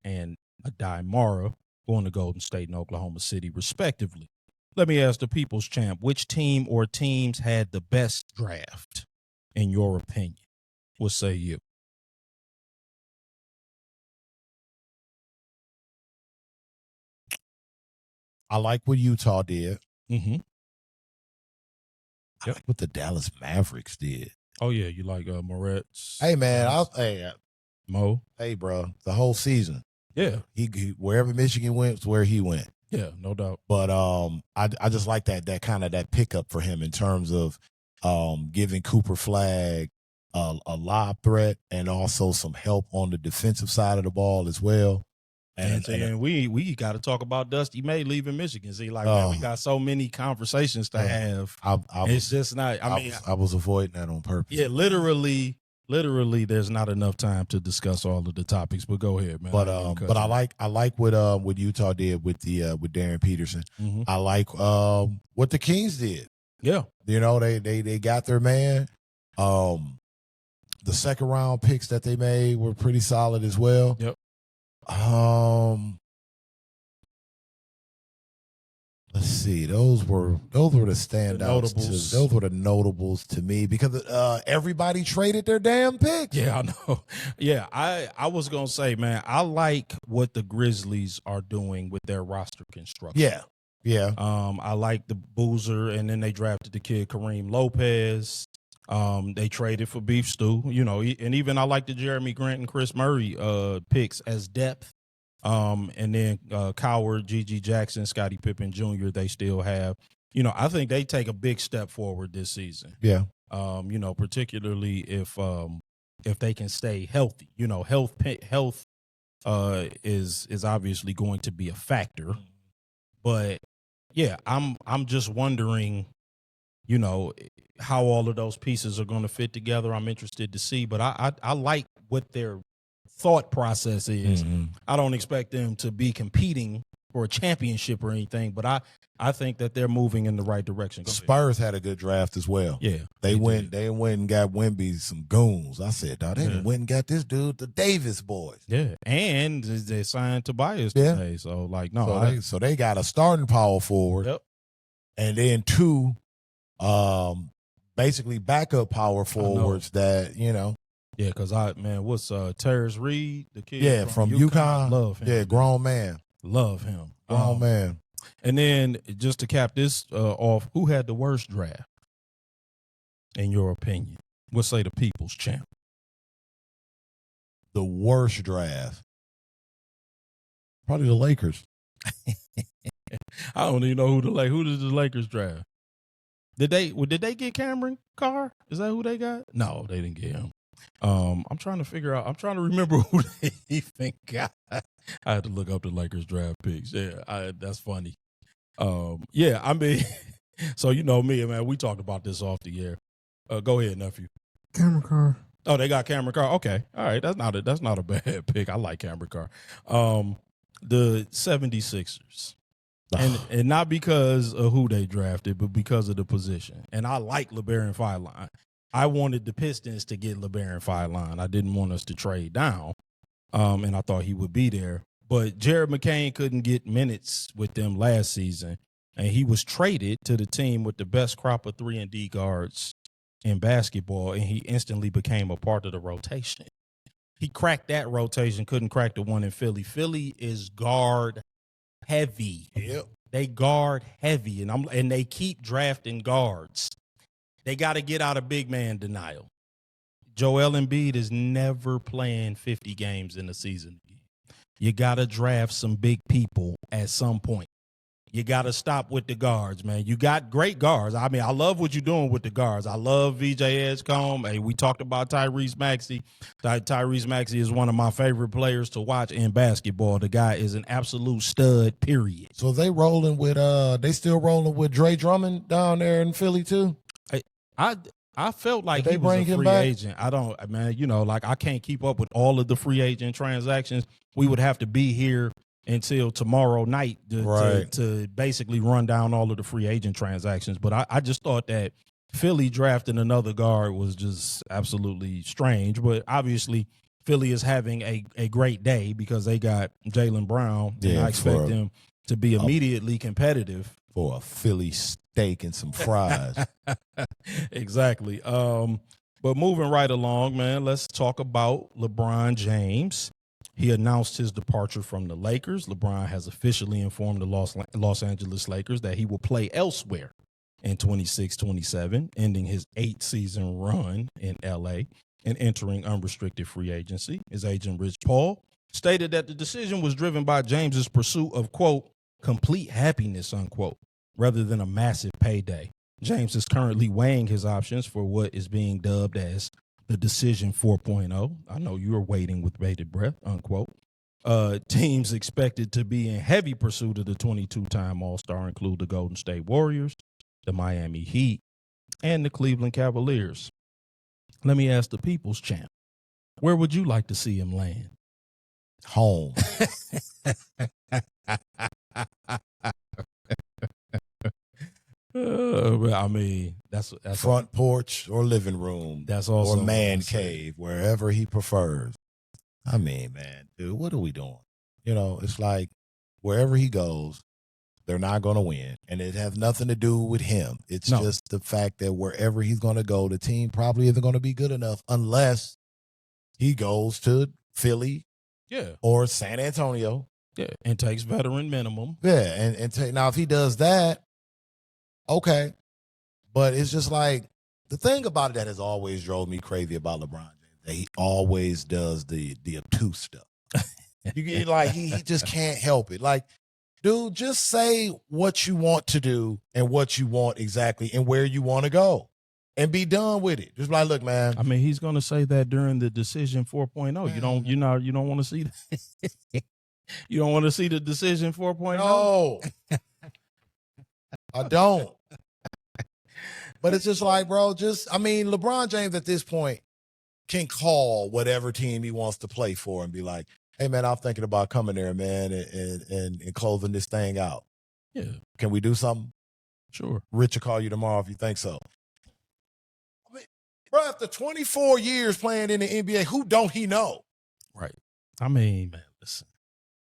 and Adai Mara going to Golden State and Oklahoma City, respectively. Let me ask the People's Champ, which team or teams had the best draft, in your opinion? What say you? I like what Utah did. Mm-hmm. I like what the Dallas Mavericks did. Oh, yeah. You like Morant? Hey, man. Mo? Hey, bro. The whole season. Yeah. He wherever Michigan went was where he went. Yeah, no doubt. But I just like that kind of that pickup for him in terms of giving Cooper Flag a lob threat and also some help on the defensive side of the ball as well. And we got to talk about Dusty May leaving Michigan. See, man, we got so many conversations to have. It's just not. I was avoiding that on purpose. Yeah, literally, there's not enough time to discuss all of the topics. But go ahead, man. But I like what Utah did with Darren Peterson. Mm-hmm. I like what the Kings did. Yeah, they got their man. The second round picks that they made were pretty solid as well. Yep. Let's see. Those were the standouts. Those were the notables to me because everybody traded their damn picks. Yeah, I know. Yeah, I was gonna say, man, I like what the Grizzlies are doing with their roster construction. Yeah. I like the Boozer, and then they drafted the kid Kareem Lopez. They traded for Beef Stew, and even I like the Jeremy Grant and Chris Murray picks as depth. And then Coward, Gigi Jackson, Scottie Pippen Jr. They still have, I think they take a big step forward this season. Yeah. Particularly if they can stay healthy. Health is obviously going to be a factor. But yeah, I'm just wondering, how all of those pieces are going to fit together. I'm interested to see, but I like what their thought process is. Mm-hmm. I don't expect them to be competing for a championship or anything, but I think that they're moving in the right direction. Spurs had a good draft as well. Yeah. They went and got Wemby some goons. I said, dog, they went and got this dude, the Davis boys. Yeah. And they signed Tobias today. So so they got a starting power forward. Yep. And then 2 basically backup power forwards that, Yeah, because what's Terrence Reed, the kid? Yeah, from UConn. Love him. Yeah, grown man. Love him. Grown man. And then just to cap this off, who had the worst draft, in your opinion? We'll say the People's Champ. The worst draft? Probably the Lakers. I don't even know who did the Lakers draft. Did they get Cameron Carr? Is that who they got? No, they didn't get him. I'm trying to remember who they even got. I had to look up the Lakers draft picks. Yeah, that's funny. Yeah, I mean, so me, man, we talked about this off the air. Go ahead, nephew. Cameron Carr. Oh, they got Cameron Carr. Okay. All right. That's not a bad pick. I like Cameron Carr. The 76ers. And not because of who they drafted, but because of the position. And I like LeBaron Feiline. I wanted the Pistons to get LeBaron Feiline. I didn't want us to trade down. And I thought he would be there. But Jared McCain couldn't get minutes with them last season, and he was traded to the team with the best crop of 3-and-D guards in basketball, and he instantly became a part of the rotation. He cracked that rotation, couldn't crack the one in Philly. Philly is guard heavy. Yep. They guard heavy, and they keep drafting guards. They got to get out of big man denial. Joel Embiid is never playing 50 games in a season again. You got to draft some big people at some point. You got to stop with the guards, man. You got great guards. I mean, I love what you're doing with the guards. I love VJ Edgecombe. Hey, we talked about Tyrese Maxey. Tyrese Maxey is one of my favorite players to watch in basketball. The guy is an absolute stud, period. So they still rolling with Dre Drummond down there in Philly too? I felt like Did he they was bring a him free back? agent. I can't keep up with all of the free agent transactions. We would have to be here until tomorrow night to basically run down all of the free agent transactions. But I just thought that Philly drafting another guard was just absolutely strange. But obviously, Philly is having a great day because they got Jaylen Brown, and I expect them to be immediately competitive. For a Philly steak and some fries. Exactly. But moving right along, man, let's talk about LeBron James. He announced his departure from the Lakers. LeBron has officially informed the Los Angeles Lakers that he will play elsewhere in 26-27, ending his 8-season run in L.A. and entering unrestricted free agency. His agent, Rich Paul, stated that the decision was driven by James's pursuit of, quote, complete happiness, unquote, rather than a massive payday. James is currently weighing his options for what is being dubbed as the Decision 4.0. I know you're waiting with bated breath, unquote. Teams expected to be in heavy pursuit of the 22-time All-Star include the Golden State Warriors, the Miami Heat, and the Cleveland Cavaliers. Let me ask the People's Champ, where would you like to see him land? Home. I mean, that's front porch or living room. That's also or man cave, wherever he prefers. I mean, man, dude, what are we doing? You know, it's like wherever he goes, they're not going to win, and it has nothing to do with him. It's just the fact that wherever he's going to go, the team probably isn't going to be good enough unless he goes to Philly, or San Antonio, and takes veteran minimum, now if he does that. Okay, but it's just like the thing about it that has always drove me crazy about LeBron James, that he always does the obtuse stuff. You get like he just can't help it. Like, dude, just say what you want to do and what you want exactly and where you want to go, and be done with it. Just like, look, man. I mean, he's going to say that during the Decision 4.0. You don't want to see that. You don't want to see the Decision 4.0. No. I don't. But it's just like, bro, LeBron James at this point can call whatever team he wants to play for and be like, hey, man, I'm thinking about coming there, man, and closing this thing out. Yeah. Can we do something? Sure. Rich will call you tomorrow if you think so. I mean, bro, after 24 years playing in the NBA, who don't he know? Right. I mean, man, listen.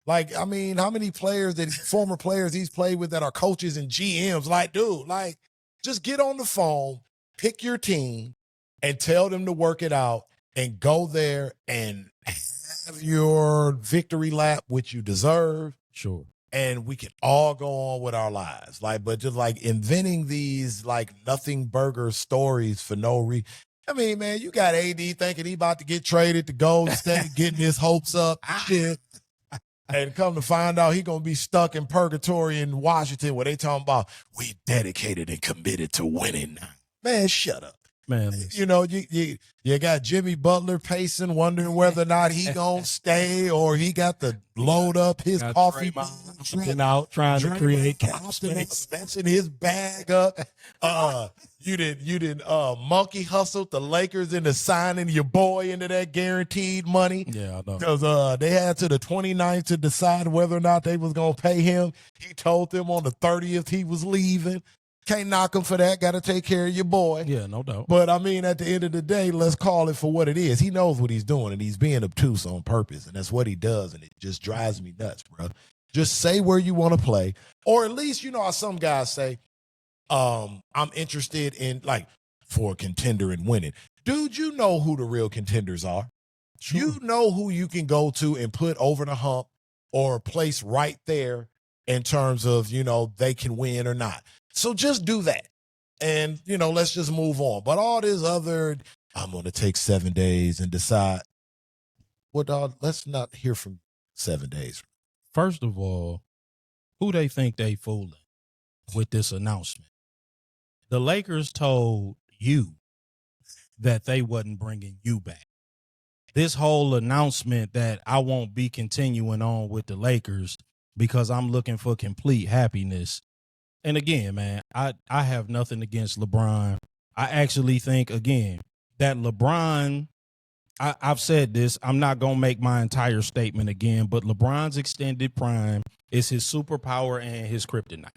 Like, I mean, how many former players he's played with that are coaches and GMs? Like, dude, like, just get on the phone, pick your team, and tell them to work it out and go there and have your victory lap, which you deserve. Sure. And we can all go on with our lives. Like, but just like inventing these like nothing burger stories for no reason. I mean, man, you got AD thinking he about to get traded to Golden State, getting his hopes up. Shit. And come to find out he going to be stuck in purgatory in Washington where they talking about we dedicated and committed to winning now. Man, shut up. Man, you know, you got Jimmy Butler pacing, wondering whether or not he going to stay or he got to load up his coffee. Trying to create confidence, messing his bag up. You did monkey hustled the Lakers into signing your boy into that guaranteed money. Yeah, I know. Because they had to the 29th to decide whether or not they was going to pay him. He told them on the 30th he was leaving. Can't knock him for that. Got to take care of your boy. Yeah, no doubt. But, I mean, at the end of the day, let's call it for what it is. He knows what he's doing, and he's being obtuse on purpose, and that's what he does, and it just drives me nuts, bro. Just say where you want to play, or at least, you know how some guys say, I'm interested in, like, for a contender and winning. Dude, you know who the real contenders are. Sure. You know who you can go to and put over the hump or place right there in terms of, you know, they can win or not. So just do that. And, you know, let's just move on. But all this other, I'm going to take 7 days and decide. Well, dog, let's not hear from 7 days. First of all, who they think they fooling with this announcement? The Lakers told you that they wasn't bringing you back. This whole announcement that I won't be continuing on with the Lakers because I'm looking for complete happiness. And again, man, I have nothing against LeBron. I actually think, again, that LeBron, I've said this, I'm not going to make my entire statement again, but LeBron's extended prime is his superpower and his kryptonite.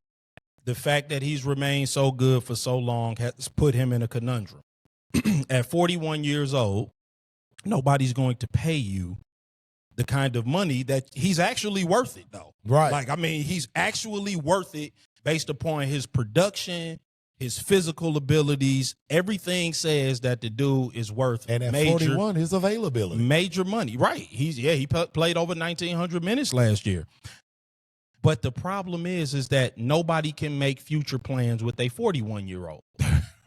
The fact that he's remained so good for so long has put him in a conundrum. At 41 years old, nobody's going to pay you the kind of money that he's actually worth it, though. Right. Like, I mean, he's actually worth it based upon his production, his physical abilities. Everything says that the dude is worth and at 41, his availability. Major money. Right. He played over 1,900 minutes last year. But the problem is that nobody can make future plans with a 41-year-old.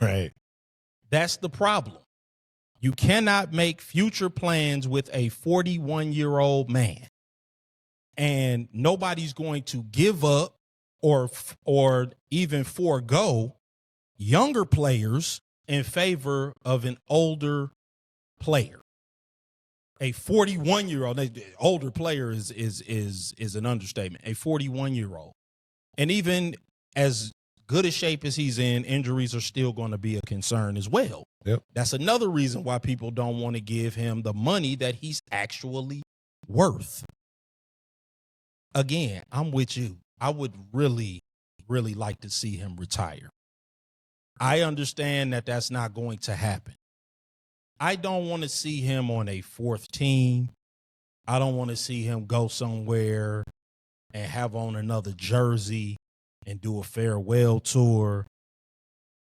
Right. That's the problem. You cannot make future plans with a 41-year-old man. And nobody's going to give up or even forego younger players in favor of an older player. A 41-year-old, older player is an understatement. A 41-year-old. And even as good a shape as he's in, injuries are still going to be a concern as well. Yep. That's another reason why people don't want to give him the money that he's actually worth. Again, I'm with you. I would really, really like to see him retire. I understand that that's not going to happen. I don't want to see him on a fourth team. I don't want to see him go somewhere and have on another jersey and do a farewell tour.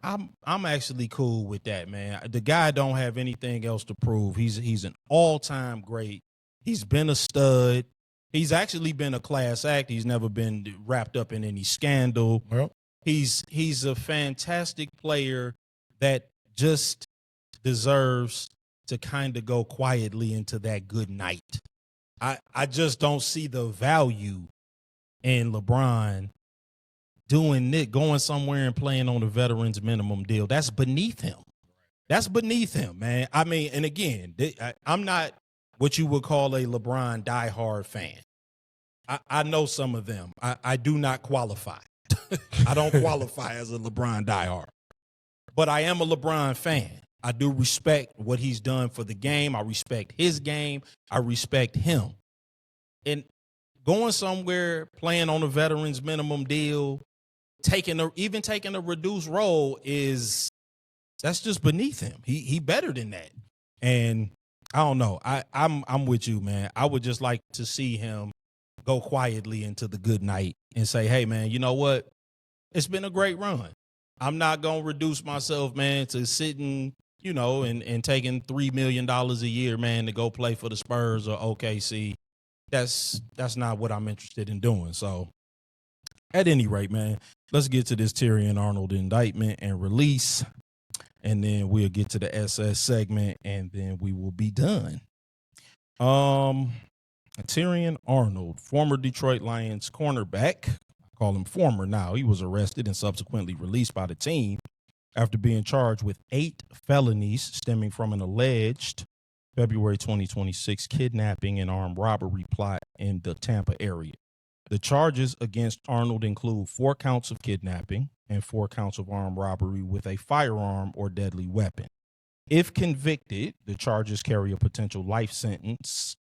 I'm actually cool with that, man. The guy don't have anything else to prove. He's an all-time great. He's been a stud. He's actually been a class act. He's never been wrapped up in any scandal. Well, he's a fantastic player that just deserves to kind of go quietly into that good night. I just don't see the value in LeBron doing it, going somewhere and playing on a veterans minimum deal. That's beneath him. That's beneath him, man. I mean, and again, I'm not what you would call a LeBron diehard fan. I know some of them. I do not qualify. I don't qualify as a LeBron diehard. But I am a LeBron fan. I do respect what he's done for the game. I respect his game. I respect him. And going somewhere, playing on a veterans minimum deal, taking a reduced role that's just beneath him. He better than that. And I don't know. I'm with you, man. I would just like to see him go quietly into the good night and say, hey, man, you know what? It's been a great run. I'm not going to reduce myself, man, to sitting, you know, and taking $3 million a year, man, to go play for the Spurs or OKC. That's not what I'm interested in doing. So at any rate, man, let's get to this Terrion Arnold indictment and release. And then we'll get to the SS segment, and then we will be done. Terrion Arnold, former Detroit Lions cornerback, I call him former now. He was arrested and subsequently released by the team after being charged with 8 felonies stemming from an alleged February 2026 kidnapping and armed robbery plot in the Tampa area. The charges against Arnold include 4 counts of kidnapping and 4 counts of armed robbery with a firearm or deadly weapon. If convicted, the charges carry a potential life sentence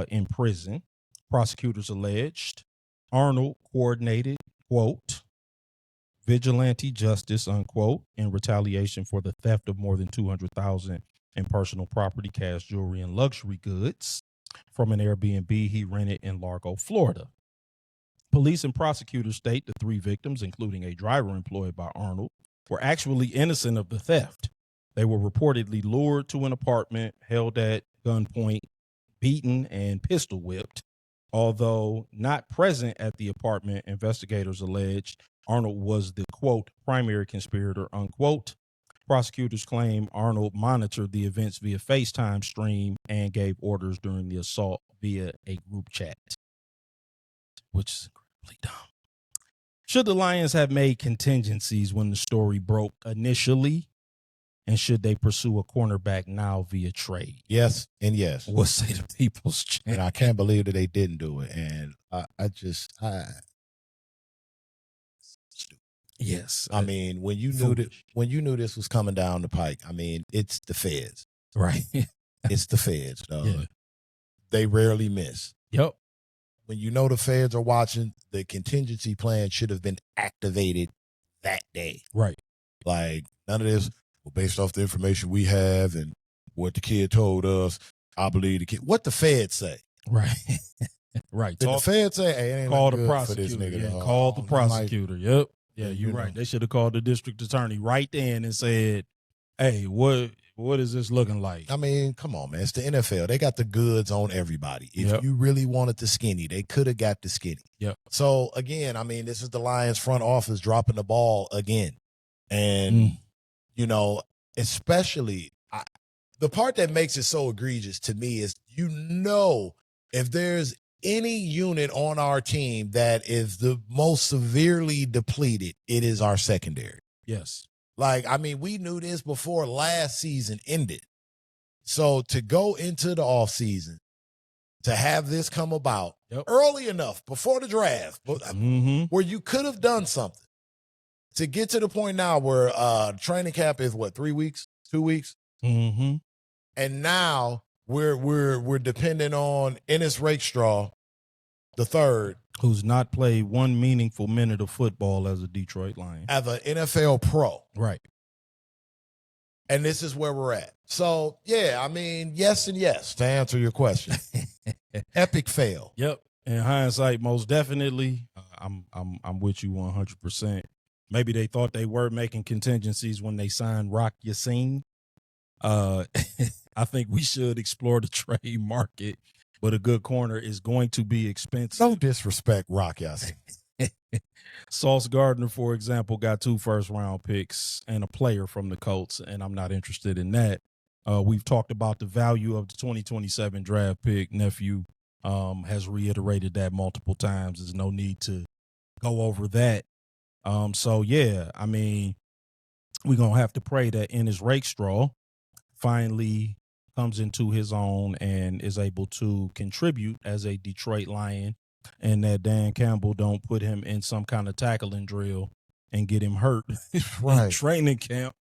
in prison. Prosecutors alleged Arnold coordinated, quote, vigilante justice, unquote, in retaliation for the theft of more than $200,000 in personal property, cash, jewelry, and luxury goods from an Airbnb he rented in Largo, Florida. Police and prosecutors state the 3 victims, including a driver employed by Arnold, were actually innocent of the theft. They were reportedly lured to an apartment, held at gunpoint, beaten, and pistol whipped. Although not present at the apartment, investigators alleged Arnold was the, quote, primary conspirator, unquote. Prosecutors claim Arnold monitored the events via FaceTime stream and gave orders during the assault via a group chat, which is incredibly dumb. Should the Lions have made contingencies when the story broke initially? And should they pursue a cornerback now via trade? Yes and yes. What say the people's champ? And I can't believe that they didn't do it. And yes. I mean, when you knew this was coming down the pike, I mean, it's the feds. Right. It's the feds, dog. Yeah. They rarely miss. Yep. When you know the feds are watching, the contingency plan should have been activated that day. Right. Like, none of this, well, based off the information we have and what the kid told us, I believe the kid. What the feds say. Right. Right. Did the feds say, hey, it ain't call good the for prosecutor. this nigga? Yeah, call the prosecutor. Yep. Yeah, you you're right. know. They should have called the district attorney right then and said, hey, what is this looking like? I mean, come on, man. It's the NFL. They got the goods on everybody. If you really wanted the skinny, they could have got the skinny. Yep. So, again, I mean, this is the Lions front office dropping the ball again. And, you know, especially the part that makes it so egregious to me is, you know, if there's any unit on our team that is the most severely depleted, it is our secondary. Yes. Like, I mean, we knew this before last season ended. So to go into the offseason, to have this come about early enough before the draft, where you could have done something, to get to the point now where training camp is what, 3 weeks, 2 weeks? Mm-hmm. And now we're dependent on Ennis Rakestraw the third, who's not played one meaningful minute of football as a Detroit Lion, as an NFL pro. Right. And this is where we're at. So, yeah, I mean, yes and yes, to answer your question. Epic fail. Yep. In hindsight, most definitely, I'm with you 100%. Maybe they thought they were making contingencies when they signed Rock Yassin. I think we should explore the trade market, but a good corner is going to be expensive. Don't disrespect Rock Yassin. Sauce Gardner, for example, got 2 first-round picks and a player from the Colts, and I'm not interested in that. We've talked about the value of the 2027 draft pick. Nephew has reiterated that multiple times. There's no need to go over that. So, yeah, I mean, we're going to have to pray that Ennis Rakestraw finally comes into his own and is able to contribute as a Detroit Lion, and that Dan Campbell don't put him in some kind of tackling drill and get him hurt in training camp.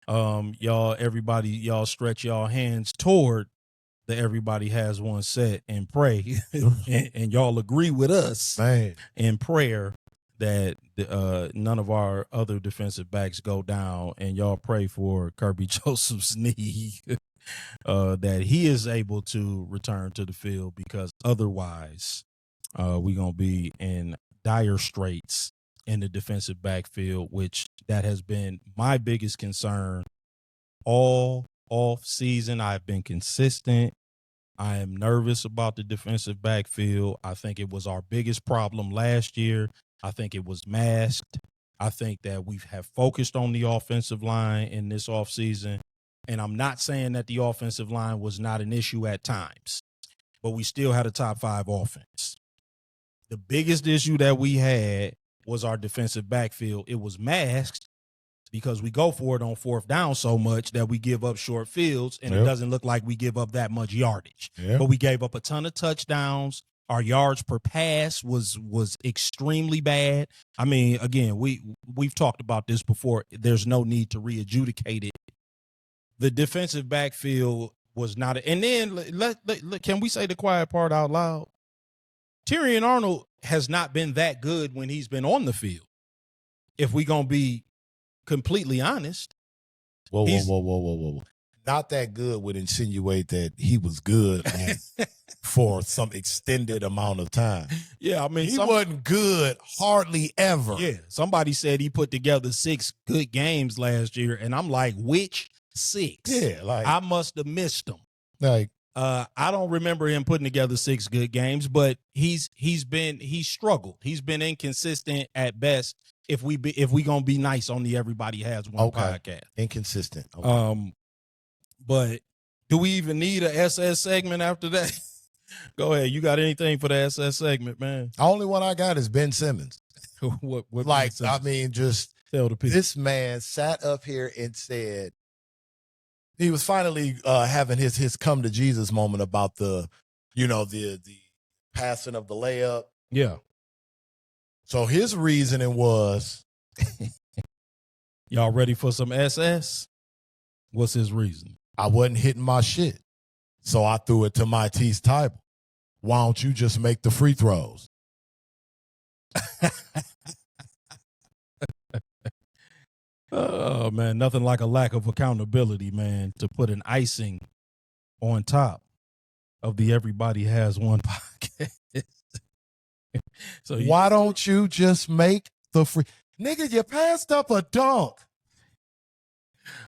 Y'all stretch y'all hands toward the everybody has one set and pray and y'all agree with us in prayer that none of our other defensive backs go down, and y'all pray for Kirby Joseph's knee that he is able to return to the field, because otherwise we're going to be in dire straits in the defensive backfield, which that has been my biggest concern all off season. I've been consistent. I am nervous about the defensive backfield. I think it was our biggest problem last year. I think it was masked. I think that we have focused on the offensive line in this offseason. And I'm not saying that the offensive line was not an issue at times, but we still had a top 5 offense. The biggest issue that we had was our defensive backfield. It was masked because we go for it on 4th down so much that we give up short fields, and it doesn't look like we give up that much yardage. But we gave up a ton of touchdowns. Our yards per pass was extremely bad. I mean, again, we've talked about this before. There's no need to re-adjudicate it. The defensive backfield was not and then can we say the quiet part out loud? Terrion Arnold has not been that good when he's been on the field. if we gonna be completely honest. Whoa. Not that good would insinuate that he was good for some extended amount of time. Yeah, I mean, he wasn't good hardly ever. Yeah, somebody said he put together 6 good games last year, and I'm like, which 6? Yeah, like I must have missed them. Like, I don't remember him putting together 6 good games, but he's struggled. He's been inconsistent at best. If we gonna be nice on the Everybody Has One podcast, inconsistent. Okay. But do we even need a SS segment after that? Go ahead. You got anything for the SS segment, man? The only one I got is Ben Simmons. what like, I mean, just tell the people. This man sat up here and said he was finally having his come to Jesus moment about the passing of the layup. Yeah. So his reasoning was, y'all ready for some SS? What's his reason? I wasn't hitting my shit, so I threw it to Matisse Thybulle. Why don't you just make the free throws? Oh, man, nothing like a lack of accountability, man, to put an icing on top of the Everybody Has One podcast. So why don't you just make the free... Nigga, you passed up a dunk.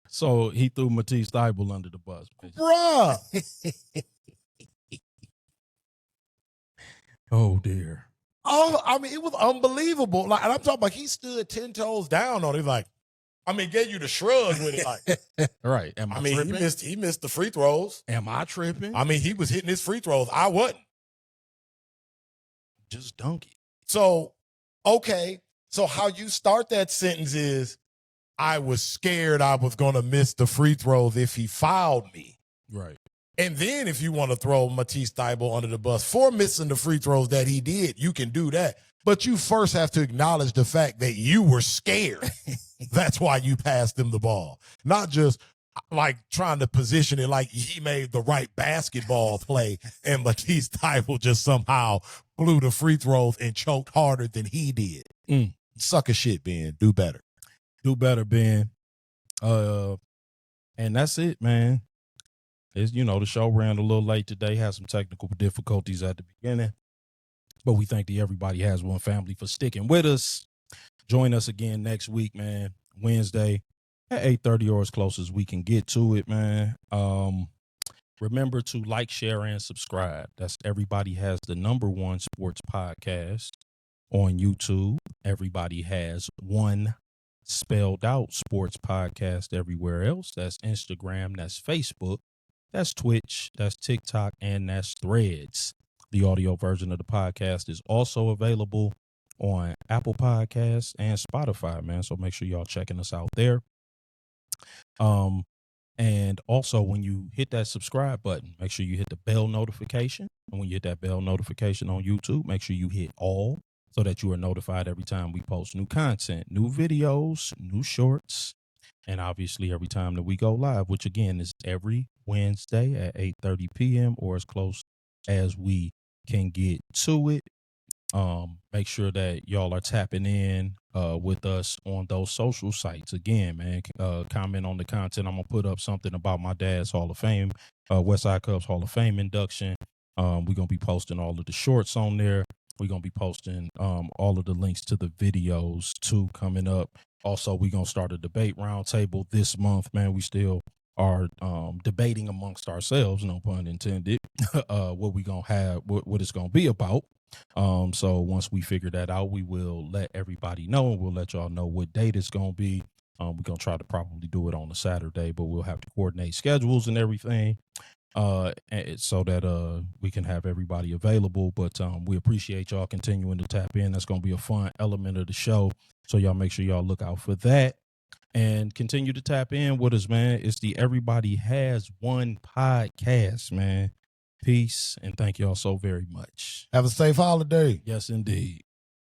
So he threw Matisse Thybulle under the bus. Bruh. Oh, dear. Oh, I mean, it was unbelievable. Like, and I'm talking about he stood 10 toes down on it. Like, I mean, gave you the shrug with it. Like, right. Am I tripping? He missed the free throws. Am I tripping? I mean, he was hitting his free throws. I wasn't. Just dunk it. So, okay. So how you start that sentence is, I was scared I was going to miss the free throws if he fouled me. Right. And then if you want to throw Matisse Thybulle under the bus for missing the free throws that he did, you can do that. But you first have to acknowledge the fact that you were scared. That's why you passed him the ball. Not just like trying to position it like he made the right basketball play and Matisse Thybulle just somehow blew the free throws and choked harder than he did. Sucka shit, Ben. Do better. Do better, Ben. And that's it, man. It's, the show ran a little late today, had some technical difficulties at the beginning. But we thank the Everybody Has One family for sticking with us. Join us again next week, man. Wednesday at 8:30 or as close as we can get to it, man. Remember to like, share, and subscribe. That's Everybody Has the #1 sports podcast on YouTube. Everybody Has One spelled out sports podcast everywhere else. That's Instagram, that's Facebook, that's Twitch, that's TikTok, and that's Threads. The audio version of the podcast is also available on Apple Podcasts and Spotify, man. So make sure y'all checking us out there. And also when you hit that subscribe button, make sure you hit the bell notification. And when you hit that bell notification on YouTube, make sure you hit all so that you are notified every time we post new content, new videos, new shorts, and obviously every time that we go live, which again is every Wednesday at 8:30 p.m. or as close as we can get to it. Make sure that y'all are tapping in with us on those social sites. Again, man, comment on the content. I'm going to put up something about my dad's Hall of Fame, Westside Cubs Hall of Fame induction. We're going to be posting all of the shorts on there. We're going to be posting all of the links to the videos too coming up. Also, we're going to start a debate roundtable this month, man. We still are debating amongst ourselves, no pun intended, what we going to have, what it's going to be about. So once we figure that out, we will let everybody know, and we'll let y'all know what date it's going to be. We're going to try to probably do it on a Saturday, but we'll have to coordinate schedules and everything so that we can have everybody available. But we appreciate y'all continuing to tap in. That's going to be a fun element of the show. So y'all make sure y'all look out for that and continue to tap in with us, man. It's the Everybody Has One podcast, man. Peace, and thank y'all so very much. Have a safe holiday. Yes, indeed.